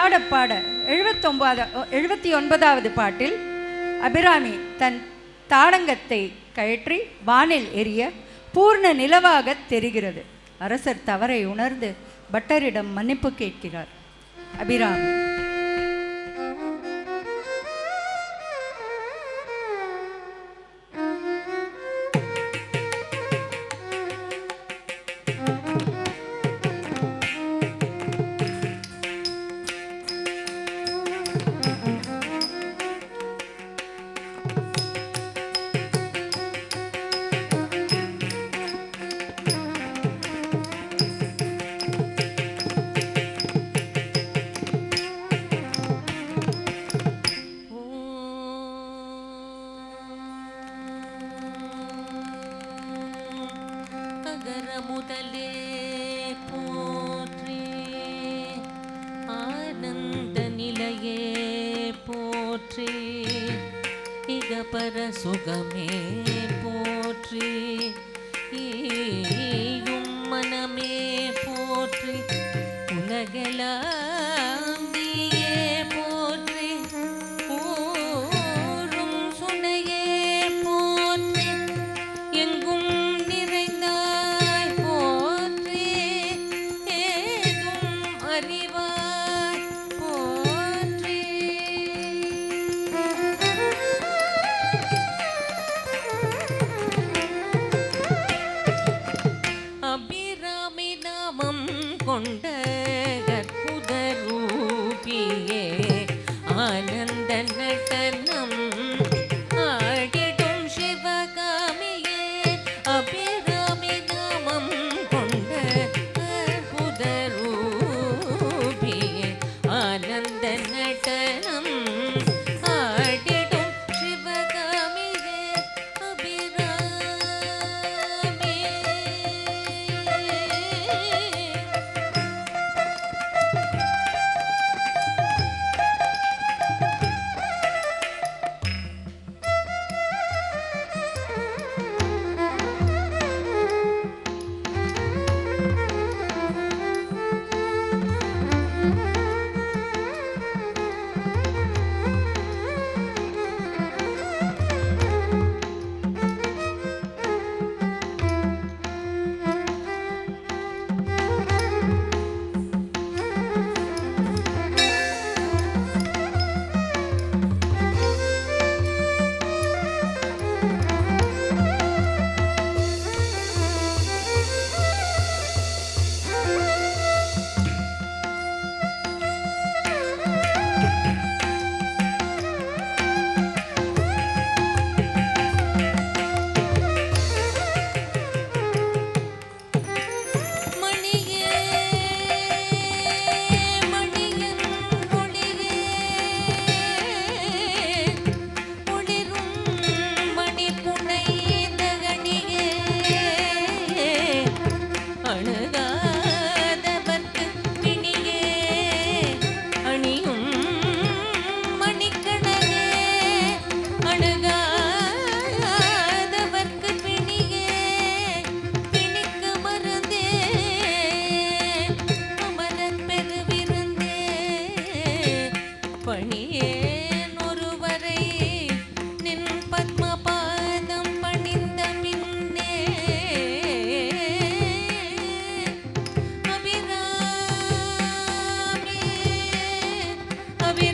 79வது பாட்டில் அபிராமி தன் தாடங்கத்தை கழற்றி வானில் எரிய பூர்ண நிலவாக தெரிகிறது. அரசர் தவறை உணர்ந்து பட்டரிடம் மன்னிப்பு கேட்கிறார். அபிராமி பர சுகமே போற்றி ஈயும் மனமே போற்றி உலகெல்லாம் நீயே போற்றி ஊரும் சுனையே போற்றி எங்கும் நிறைந்தாய் போற்றி ஏதும் அறிவாய் போற்றி அபிராமி நாமம் கொண்ட அற்புத ரூபியே ஆனந்த நடனம் ஆடிடும் சிவகாமியே அபிராமி நாமம் கொண்ட அற்புத ரூபியே ஆனந்த நடனம் ஆடிடும் சிவகாமியே அபிராமி மணியே மணியின் ஒளியே ஒளிரும் மணிப்புனைந்த கணியே அணுகாதவர்க்கு பிணியே அணியும் மணிக்கணவே அணுகாதவர்க்கு பிணியே பிணிக்கு மருந்தே அமரர் பெருவிருந்தே பணியேன் ஒருவரை நின் பத்ம பாதம் பணிந்த பின்னே அபிராமி அபிராமி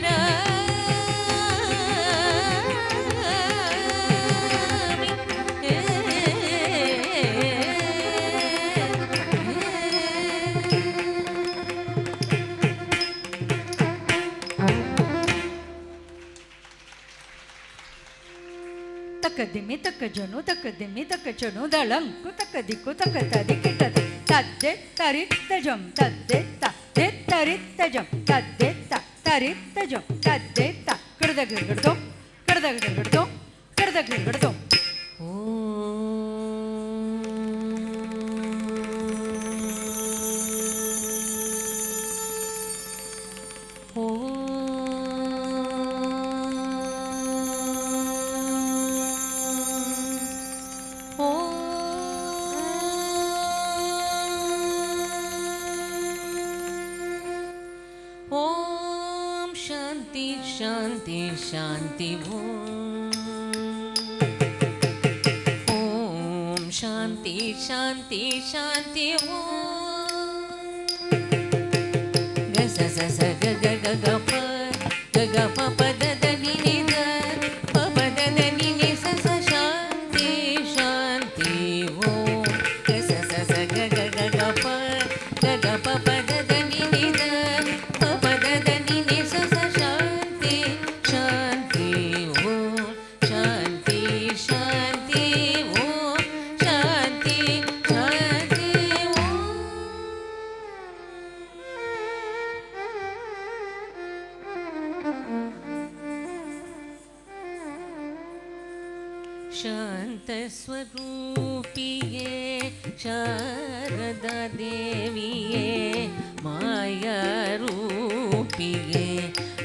ತಕ್ಕದಿಮ್ಮಿ ತಕ್ಕ ಜನು ತಕ್ಕದಿಮ್ಮಿ ತಕ್ಕ ಚನು ದಳಂಕು ತಕ್ಕ ದಿಕ್ಕು ತಕ್ಕ ತದಿ ಕಿಟ್ಟದ ತದ್ದೆ ತರಿತ್ತ ಜಂ ತದ್ದೆ ತದ್ದೆ ತರಿತ್ತ ಜಂ ತದ್ದೆ ತರಿತ್ತ ಜಂ ತದ್ದೆ ತ ಕಡದ ಗಿಡಗಡ್ದೋ ಕಡದ ಗಿಡಗಡ್ದೋ ಕಡದ ಗಿಡಗಡ್ದೋ ஓம் சாந்தி சாந்தி சாந்தி ஓம் சாந்தி சாந்தி சாந்தி ஓம் க ச ச ச க க க க ப க க ப ப த த நி நி த ப ப த த நி நி ச ச சாந்தி சாந்தி ஓம் க ச ச ச க க க க ப க க ப ப த த நி நி த ப ப த த நி நி ச ச சாந்தி சாந்தி ஓம் சாந்தி சாந்தி ஓம் சாந்தி சாந்தி ஓம் शान्तस्वरूपिये शारदा देविये मायारूपिये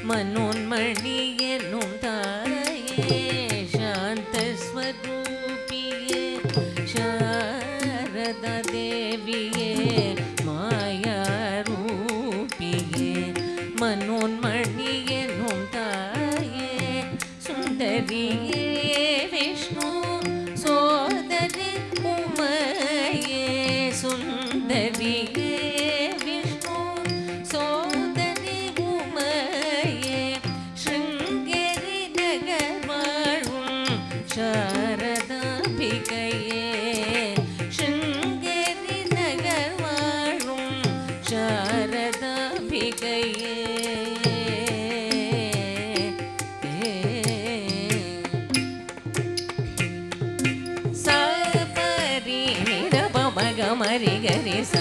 मनोन्मणिये नुं ताये शान्त சபரி நிரப மகமரி கரி ச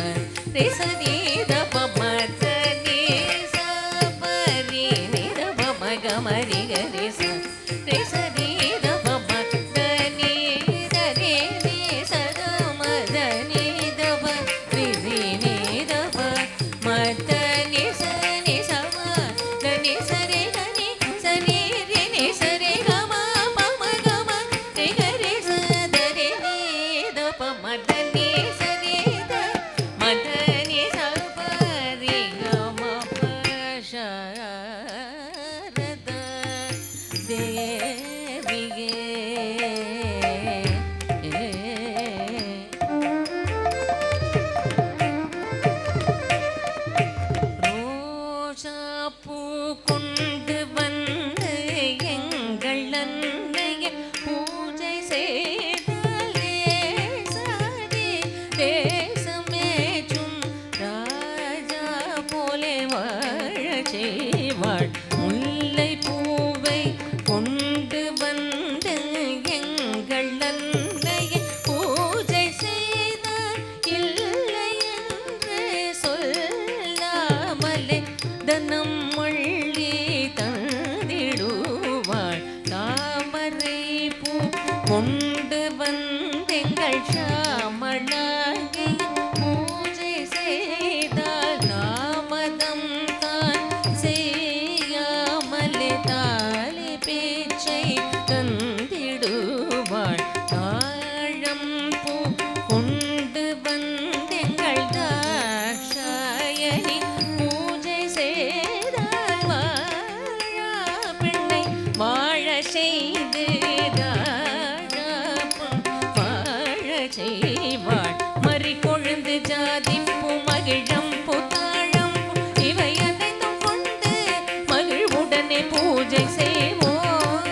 ரே ச நீ தப மத நீ சபரி நிரப மகமரி கரி ச ரே ச நீ தப மத நீ ரே நீ சத மத நீ தப ரி ரி நீ தப மத நீ ச நீ ச ம த நீ ச ரே க நீ ச நீ ரி நீ ச ரே க ம ப ம க ம ரே க ரே ச த ரே நீ த ப ம த நீ ச ரே த ம த நீ ச ப ரே க ம ப ஷ ர த தேவியே ரோஜாப்பூ கொண்டு வந்து எங்கள் அன்னையை பூஜை செய்தாலே சாதி தேசமேற்றும் ராஜா போலே வாழச் செய்வாள் முல்லை பூவை கொண்டு வந்து எங்கள் அன்னையை பூஜை செய்தால் இல்லை என்று சொல்லாமலே தனம் மள்ளி தந்திடுவாள் தாமரை பூ கொண்டு வந்தெங்கள் சாமளாகி பூஜை செய்தால் தாமதம் தான் செய்யாமலே தாலி பேச்சை தந்திடுவாள் தாழம் பூ கொண்டு வந்தெங்கள் தாட்சாயணி பூஜை செய்தால் வாழா பெண்ணை வாழ செய்து வாழ செய்வாள் மறி கொழுந்து ஜாதி பூ மகிழம் புத்தாழம் இவை அனைத்தும் கொண்டு மகிழ்வுடனே பூஜை செய்வோம்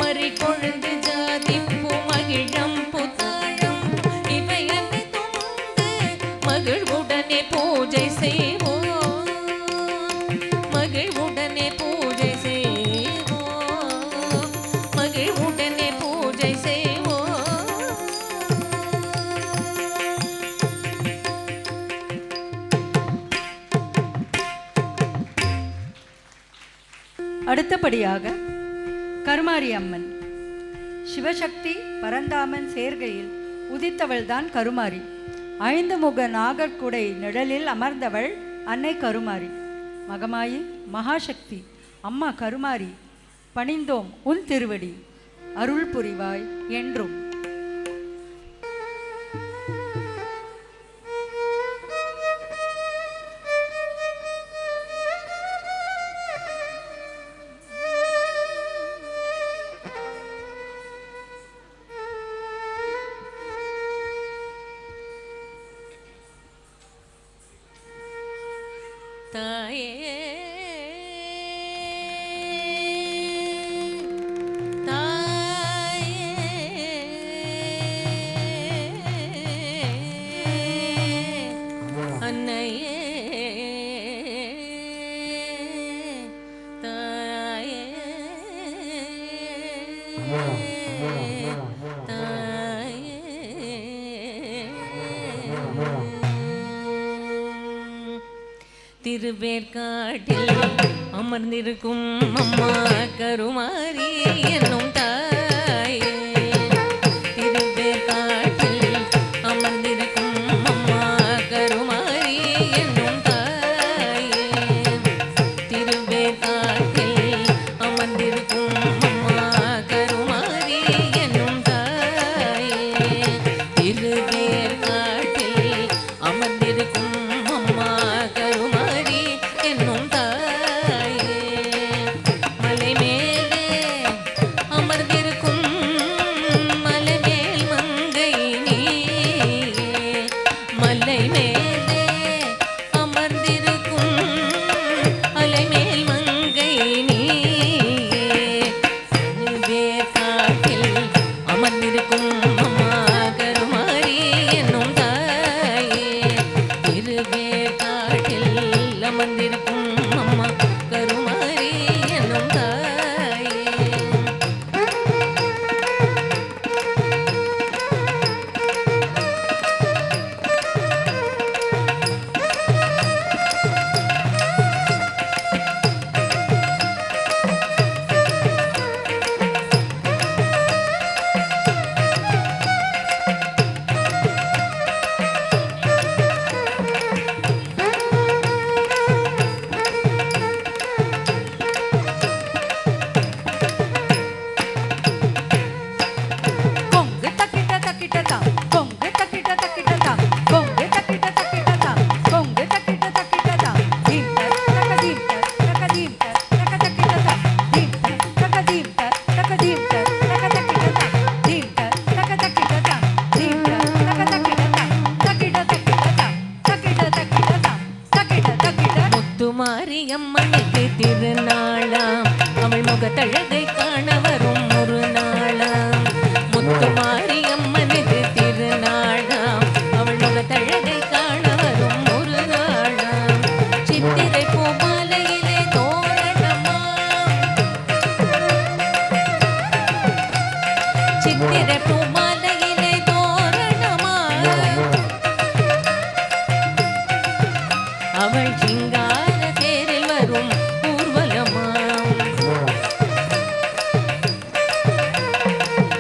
மறி கொழுந்து ஜாதி பூ மகிழம் புத்தாழம் இவை அனைத்தும் கொண்டு மகிழ்வுடனே பூஜை செய்வோம் மகிழ்வுடனே பூஜை செய்வோம் மகிழ்வுடனே பூஜை செய்வோம் அடுத்தபடியாக கருமாரி அம்மன். சிவசக்தி பரந்தாமன் சேர்கையில் உதித்தவள்தான் கருமாரி. 5 முக நாகர்குடை நிழலில் அமர்ந்தவள் அன்னை கருமாரி. மகமாயி மகாசக்தி அம்மா கருமாரி, பணிந்தோம் உன் திருவடி, அருள் புரிவாய் என்றும். தாயே தாயே அன்னையே தாயே திருவேற்காட்டில் அமர்ந்திருக்கும் அம்மா கருமாரி என்னும் தாயே. திருவேற்காட்டில் அமர்ந்திருக்கும் அம்மா கருமாரி என்னும் தாயே. திருவேற்காட்டில் அமர்ந்திருக்கும் அம்மா கருமாரி என்னும் தாயே. திருவேற்காட்டில் அமர்ந்திருக்கும் அம்மா கருமாரி என்னும் தாயே. மலை மேலே வந்திருக்கும் அம்மா கருமாரி என்னும் தாயே. கொங்கு தக்கிட்ட தக்கிட்ட தாம் கொங்கு தக்கிட்ட தக்கிட்ட தாம் கொங்கு தக்கிட்ட தக்கிட்ட தாம் கொங்கு தக்கிட்ட தக்கிட்ட தாம் தீம் தக்க தீம் தக்க தீம் தக்க தக்கிட்ட தாம் தீம் தக்க தீம் தக்க தீம் தக்க தக்கிட்ட தாம் தீம் தக்க தக்கிட்ட தாம் தீம் தக்க தக்கிட்ட தாம் தக்கிட்ட தக்கிட்ட தாம் தக்கிட்ட தக்கிட்ட தாம் தக்கிட்ட தக்கிட்ட. முத்துமாரியம்மனுக்கு திருநாளாம் அவள் முகத்தழகை காண வரும் ஒரு நாளாம். முத்துமாரியம்மனுக்கு திருநாளாம் அவள் முகத்தழகை காண வரும் ஒரு நாளாம். சித்திரை பூமாலையிலே தோரணமாம் சித்திரை பூமாலையிலே தோரணமாம் அவள் சிங்கார தேரில் வரும் ஊர்வலமாம்.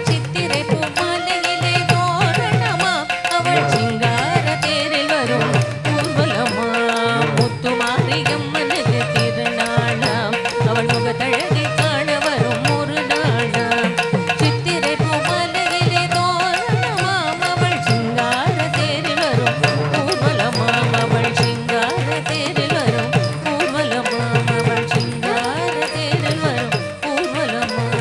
சித்திரை பூமாலையிலே தோரணமாம் அவள் சிங்கார தேரில் வரும் ஊர்வலமாம். முத்துமாரியம்மனுக்கு திருநாளாம் அவள் முகத்தழகை காண வரும் ஒரு நாளாம். சித்திரை பூமாலையிலே தோரணமாம் அவள் சிங்கார தேரில் வரும் ஊர்வலமாம். அவள் சிங்கார தேரில் வரும் ஊர்வலமாம். அவள் சிங்கார தேரில் வரும் ஊர்வலமாம்.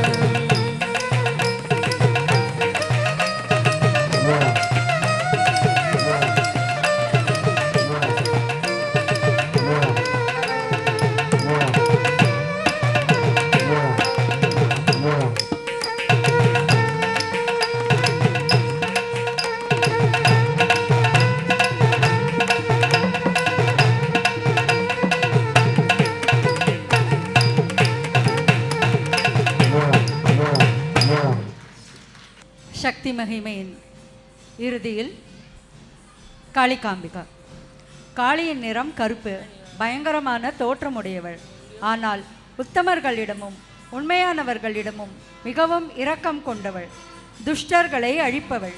சக்தி மகிமையின் இறுதியில் காளிகாம்பிகா. காளியின் நிறம் கருப்பு, பயங்கரமான தோற்றமுடையவள். ஆனால் உத்தமர்களிடமும் உண்மையானவர்களிடமும் மிகவும் இரக்கம் கொண்டவள், துஷ்டர்களை அழிப்பவள்.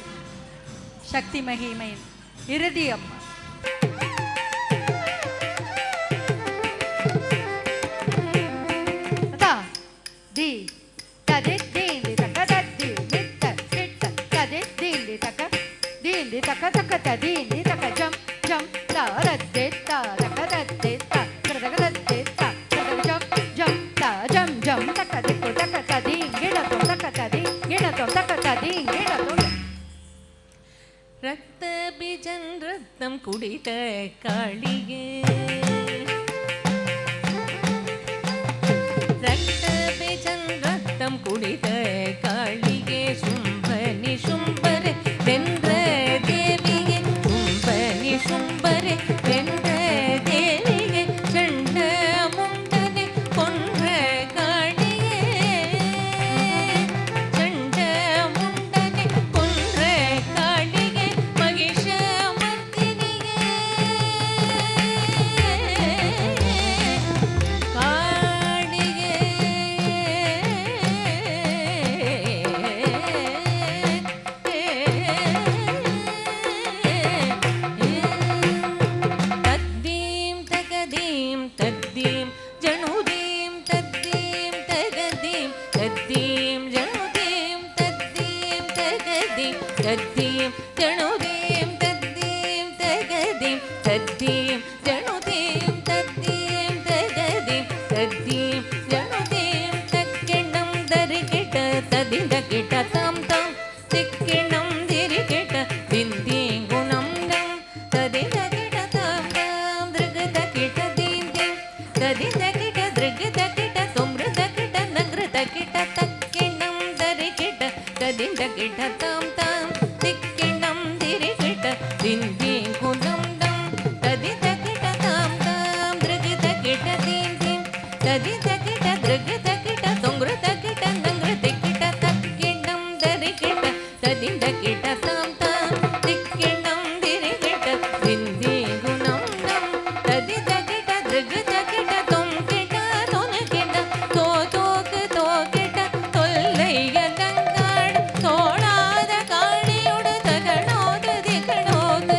சக்தி மகிமையின் இறுதி அம்மா. தா தி ததே தீந்தி தக்க தத்தி மித்த கிட்ட ததே தீந்தி தக்க தீந்தி தக்க தக்க ததீந்தி தக்க ஜம் ஜம் தாரத்தே தாரக்க தத்தே தா கிரதக தத்தே தா கிரதக ஜம் ஜம் தா ஜம் ஜம் தக்க திக்கு தக்க ததீங்கிடத்தோ தக்க ததீங்கிடத்தோ தக்க ததீங்கிடத்தோ. ரத்த பிஜன் ரத்தம் குடித்த காளியே. ரத்த பிஜன் ரத்தம் குடித்த காளியே. சும்பனி சும்பரே வென்ற தேவியே. சும்பனி சும்பரே வென்ற தேவியே. கண்ட முண்டனை கொன்ற காளியே. சண்ட முண்டனை கொன்ற காளியே. மகிஷமர்த்தினியே. காளியே. தத்தீம் தகதீம் தத்தீம் ஜனுதீம் தத்தீம் தகதீம் தத்தீம் ஜனுதீம் தத்தீம் தகதீம் தத்தீம் ஜனுதீம் தத்தீம் தகதீம் தத்தீம் ஜனுதீம் தத்தீம் தகதீம் தத்தீம் ஜனுதீம் தக்கிணம் தரிகிட்ட ததிந்த கிட்ட தாம் தாம் திக்கிணம் திரிகிட்ட திந்தீங்குணம் நம் ததிந்த கிட்ட தாம் தாம் திருகுத கிட்ட தீந்தீம் ததிந்த கிட்ட திருகுத கிட்ட தும்ருத கிட்ட நங்கிருத கிட்ட தக்கிணம் தரிகிட்ட ததிந்த கிட்ட தாம் தாம் திக்கிணம் திரிகிட்ட திந்தீங்குணம் நம் ததிந்த கிட்ட தாம் தாம் திருகுத ததி தக்கிட்ட திருகு தக்கிட்ட தொங்குரு தக்கிட்ட நங்குரு திக்கிட்ட தக்கிடம் தரிக்கிட்ட ததிண்ட கிட்ட தாம் தாம் திக்கிடம் திரிக்கிட்ட திந்தி குணம் நம் ததி தக்கிட்ட திருகு தக்கிட்ட தொம் கிட்ட தொனு கிட்ட தோ தோக்கு தோ கிட்ட தொல்லை அலங்காடு தோடாத காணியோடு தகனோது திகனோது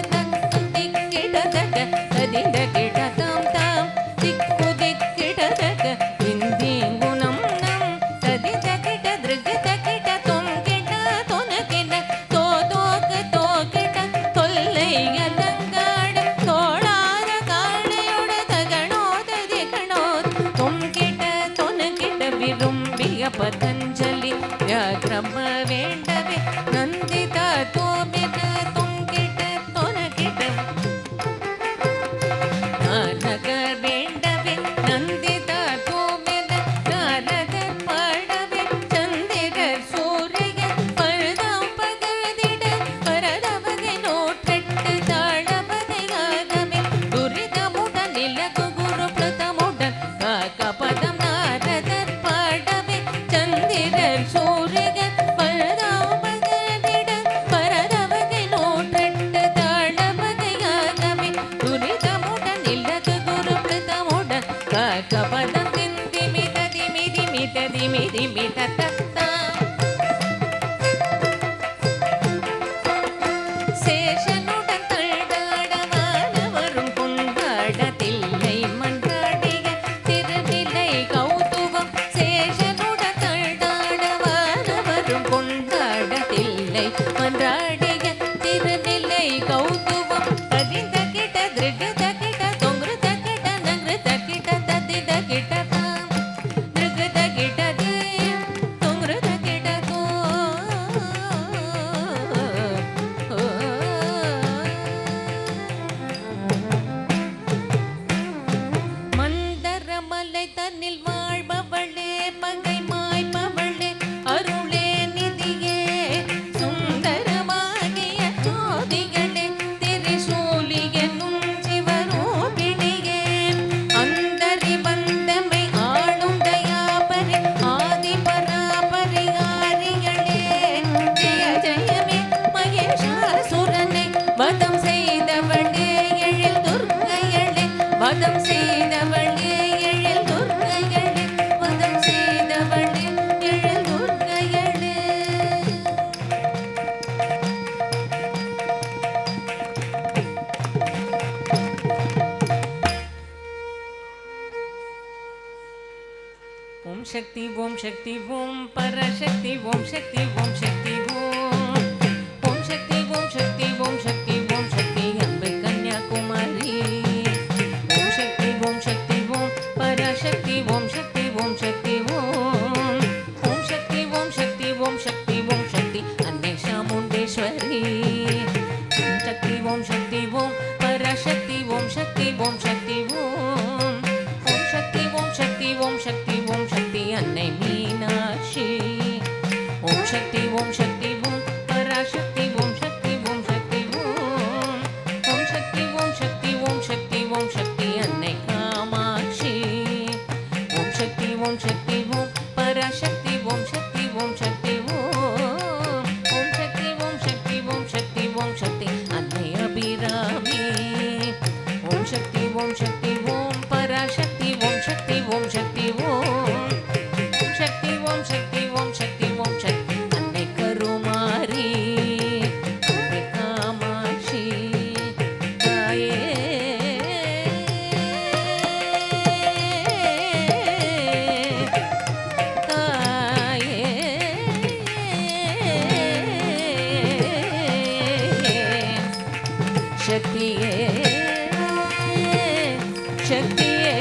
திக்கிட்ட தக்க ததிண்ட கிட்ட தாம் தாம் திக்கு திக்கிட்ட தக்க திந்தி குணம் நம் ததி தக்கிட்ட திருகு தக்கிட்ட தொம் கிட்ட தொனு கிட்ட தோ தோக்கு தோ கிட்ட தொல்லை அலங்காடு தோடாத காணியோடு தகனோது திகனோது தொம் கிட்ட தொனு கிட்ட விரும்பிய பதஞ்சலி வியாகிரம வேண்டவே நந்திதா தோபின தொங்கிட்ட தொனகிட்ட நாரகர் வேண்டவே நந்திதா தோபின நாரதர் பாடவே சந்திரர் சூரியன் பரதம் பகதிட பரதவகை நோற்றெட்டு தாழவகையாகவே துரிதமுடன் இலகு குரு பிரதமுடன் காக்க பதம் நாரதர் பாடவே சந்திரர் சூரியன் பரதம் பகதிட பரதவகை நோற்றெட்டு தாழவகையாகவே துரிதமுடன் இலகு குரு பிரதமுடன் காக்க பதம் திந்தி மித திமி திமித திமி திமித தத்தா சேஷனுடன் தள்ளாடவானவரும் கொண்டாடத்தில்லை மன்றாடிய திருநிலை கௌதுகம் சேஷனுடன் தள்ளாடவானவரும் கொண்டாடத்தில்லை மன்றாடிய திருநிலை கௌதுகம் பதிந்த கிட்ட திருகு தக்கிட்ட தொங்குரு தக்கிட்ட நங்குரு தக்கிட்ட தத்தி தக்கிட்ட தாம் திருகு தக்கிட்ட தொங்குரு தக்கிட்ட தோ மந்தரமலை தன்னில் வாழ்பவளே பகை மாய்பவளே அருளே நிதியே சுந்தரமாகிய ஜோதிகளே திரிசூலியனும் சிவரூபிணியே அந்தரி வந்தமை ஆளும் தயாபரி ஆதி பராபரிகாரிகளே ஜெய ஜெயமே மகேஷாசுரனை வதம் செய்தவளே எழில் துர்க்கையளே வதம் செய்தவளே எழில் துர்க்கையளே வதம் செய்தவளே எழில் துர்க்கையளே ஓம் சக்தி ஓம் சக்தி ஓம் பரசக்தி ஓம் சக்தி ஓம் சக்தி ஓம் ஓம் சக்தி ஓம் சக்தி ஓம் சக்தி ஓம் சக்தி அன்பு கன்னியாகுமரி ஓம் சக்தி ஓம் சக்தி ஓம் பரசக்தி ஓம் சக்தி ஓம் சக்தி ஓம் ஓம் சக்தி ஓம் சக்தி ஓம் சக்தி ஓம் சக்தி அன்னை சாமுண்டேஸ்வரி ஓம் சக்தி ஓம் சக்தி ஓம் பரசக்தி ஓம் சக்தி ஓம் சக்தி ஓம் ஓம் சக்தி ஓம் சக்தி ஓம் சக்தி ஓம் சக்தி அன்னை மீனாட்சி ஓம் சக்தி ஓம் சக்தி ஓம் பராசக்தி ஓம் சக்தி ஓம் சக்தி ஓம் ஓம் சக்தி ஓம் சக்தி ஓம் சக்தி ஓம் சக்தி அன்னை காமாட்சி ஓம் சக்தி ஓம் சக்தி ஓம் பராசக்தி ஓம் சக்தி ஓம் சக்தி ஓம் ஓம் சக்தி ஓம் சக்தி ஓம் சக்தி ஓம் சக்தி அன்னை அபிராமி ஓம் சக்தி ஓம் சக்தி ஓம் பராசக்தி ஓம் சக்தி ஓம் சக்தி ஓம் ஓம் சக்தி ஓம் சக்தி ஓம் சக்தி ஓம் சக்தி அன்னை கருமாரி அன்னை காமாட்சி தாயே சக்தியே சக்தியே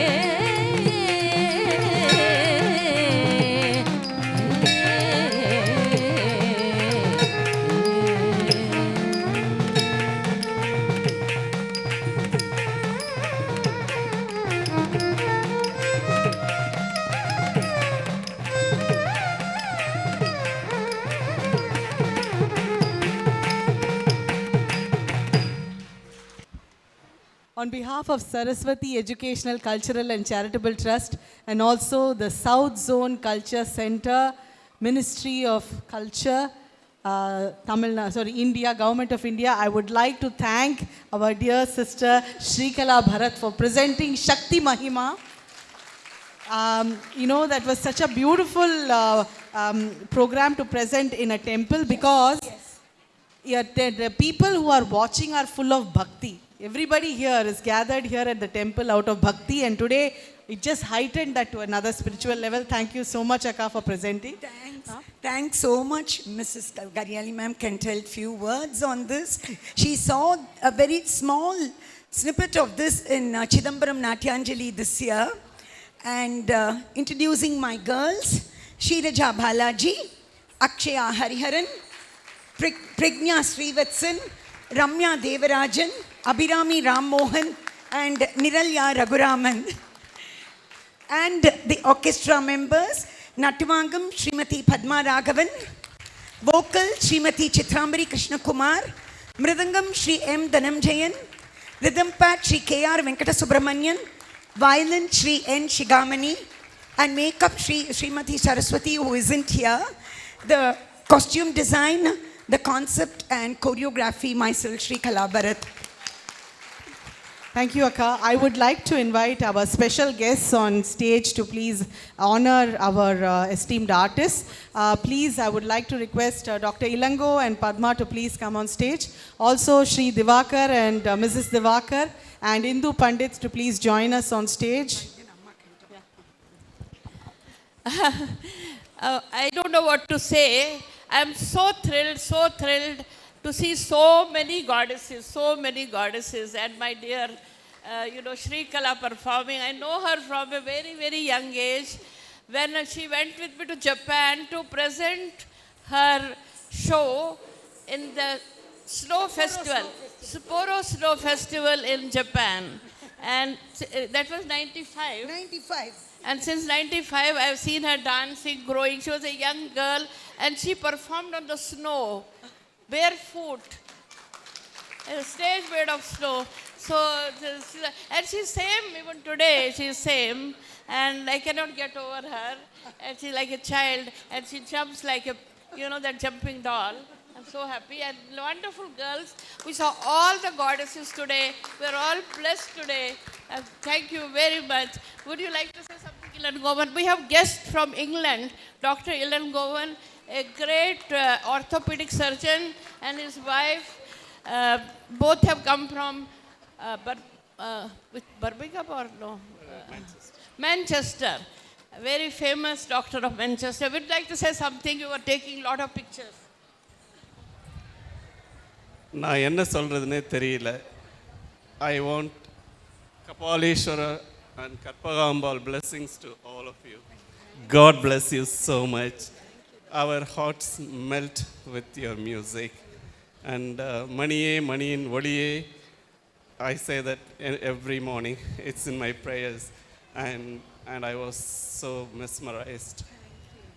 On behalf of Saraswati Educational, Cultural and Charitable Trust and also the South Zone Culture Center, Ministry of Culture, India, Government of India, I would like to thank our dear sister Shrikala Bharat for presenting Shakti Mahima. That was such a beautiful program to present in a temple because the people who are watching are full of bhakti. Everybody here is gathered here at the temple out of bhakti, and today it just heightened that to another spiritual level. Thank you so much, Akka, for presenting. Thanks. Thanks so much. Mrs. Garyali ma'am can tell few words on this. She saw a very small snippet of this in Chidambaram Natyanjali this year. And introducing my girls, Shiraja Balaji, Akshaya Hariharan, Pragnya Srivatsan, Ramya Devarajan, Abhirami Ram Mohan, and Niralya Raghuraman. And the orchestra members, Nattuvangam Srimati Padma Raghavan, vocal Srimati Chitrambari Krishna Kumar, Mridangam Sri M. Dhananjayan, rhythm pad Sri K.R. Venkata Subramanian, violin Sri N. Shigamani, and makeup Srimati Saraswati, who isn't here. The costume design, the concept and choreography, myself, Shrikala Bharat. Thank you, Akka. I would like to invite our special guests on stage to please honor our esteemed artists. Please, I would like to request Dr. Ilango and Padma to please come on stage. Also, Shri Divakar and Mrs. Divakar and Indu Pandits to please join us on stage. I don't know what to say. I'm so thrilled to see so many goddesses, and my dear, Shrikala performing. I know her from a very, very young age. When she went with me to Japan to present her show in the Snow Festival, Sapporo Snow Festival in Japan. And that was 95. 95. And since 95, I've seen her dancing, growing. She was a young girl and she performed on the snow, barefoot, a stage made of snow. And she's same even today, she's same. And I cannot get over her. And she's like a child and she jumps like that jumping doll. I'm so happy. And wonderful girls. We saw all the goddesses today. We're all blessed today. And thank you very much. Would you like to say something, Ilan Govan? We have guests from England, Dr. Ilan Govan, a great orthopedic surgeon, and his wife. Both have come from Birmingham or no? Manchester. A very famous doctor of Manchester. Would you like to say something? You were taking a lot of pictures. நான் என்ன சொல்கிறதுனே தெரியல. I want Kapaleshwara and Karpagambal blessings to all of you. God bless you so much. Our hearts melt with your music. And Maniye, Maniyin, Vodiye, I say that every morning. It's in my prayers. And I was so mesmerized.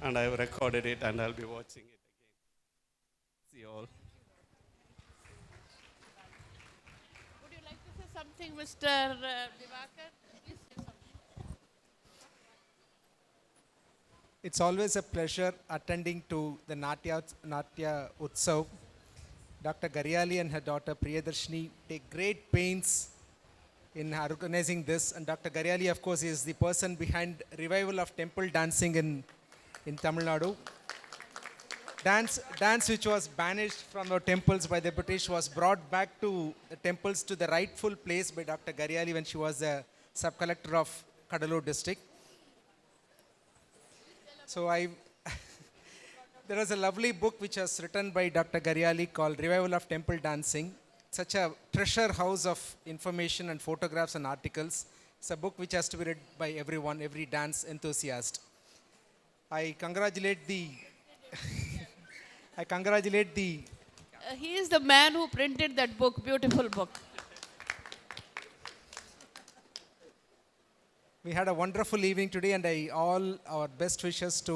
And I recorded it and I'll be watching it again. See you all. Something, Mr. Divakar? Please say something. It's always a pleasure attending to the Natya Utsav. Dr. Garyali and her daughter Priyadarshini take great pains in organizing this. And Dr. Garyali, of course, is the person behind revival of temple dancing in Tamil Nadu. Dance which was banished from our temples by the British was brought back to the temples to the rightful place by Dr. Garyali when she was the sub-collector of Kadalur district. So there was a lovely book which was written by Dr. Garyali called Revival of Temple Dancing. Such a treasure house of information and photographs and articles. It's a book which has to be read by everyone, every dance enthusiast. I congratulate the He is the man who printed that book, beautiful book. We had a wonderful evening today, and all our best wishes to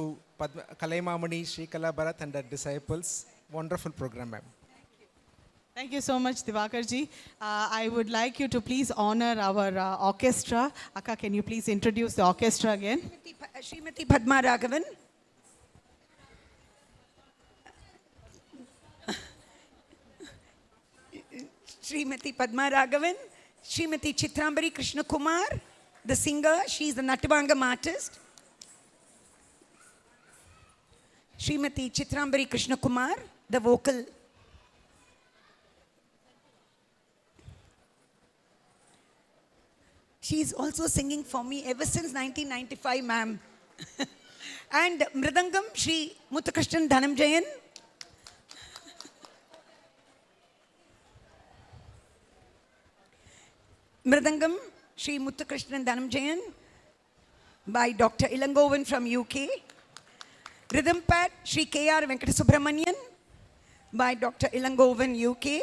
Kalaimamani, Shrikala Bharat and her disciples. Wonderful program, ma'am. Thank you so much, Divakarji. I would like you to please honor our orchestra. Akka, can you please introduce the orchestra again? Srimati Padma Raghavan. Srimati Padma Raghavan. Srimati Chitrambari Krishna Kumar, the singer. She is the Nattavangam artist. Srimati Chitrambari Krishna Kumar, the vocal. She is also singing for me ever since 1995, ma'am. And Mridangam, Shri Muthukrishnan Dhananjayan. Mridangam, Shri Muthukrishnan Dhananjayan by Dr. Ilangovan from UK. Rhythm pad, Shri K.R. Venkatasubramanian by Dr. Ilangovan, UK.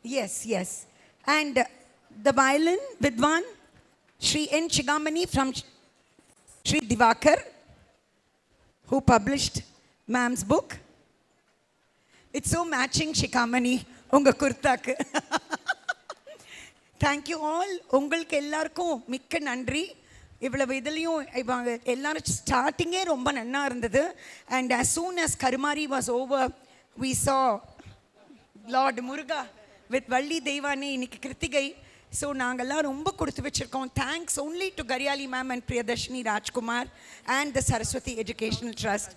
Yes. And the violin, Vidwan, Shri N. Chigamani from Shri Divakar, who published ma'am's book. It's so matching, Shikamani, unga kurtaku. Thank you all. உங்களுக்கு எல்லாருக்கும் மிக்க நன்றி. இவ்வளவு இதுலேயும் இவங்க எல்லாரும் ஸ்டார்டிங்கே ரொம்ப நன்னா இருந்தது. And as soon as Karumari was over, we saw Lord Muruga with Valli Devani, இன்னைக்கு கிருத்திகை. ஸோ நாங்கள்லாம் ரொம்ப கொடுத்து வச்சுருக்கோம். Thanks only to Garyali ma'am and Priyadarshini Rajkumar and the Saraswati Educational Trust.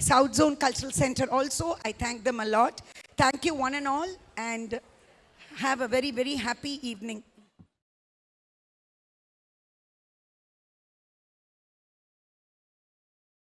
South Zone Cultural Center also, I thank them a lot. Thank you one and all, and have a very, very happy evening.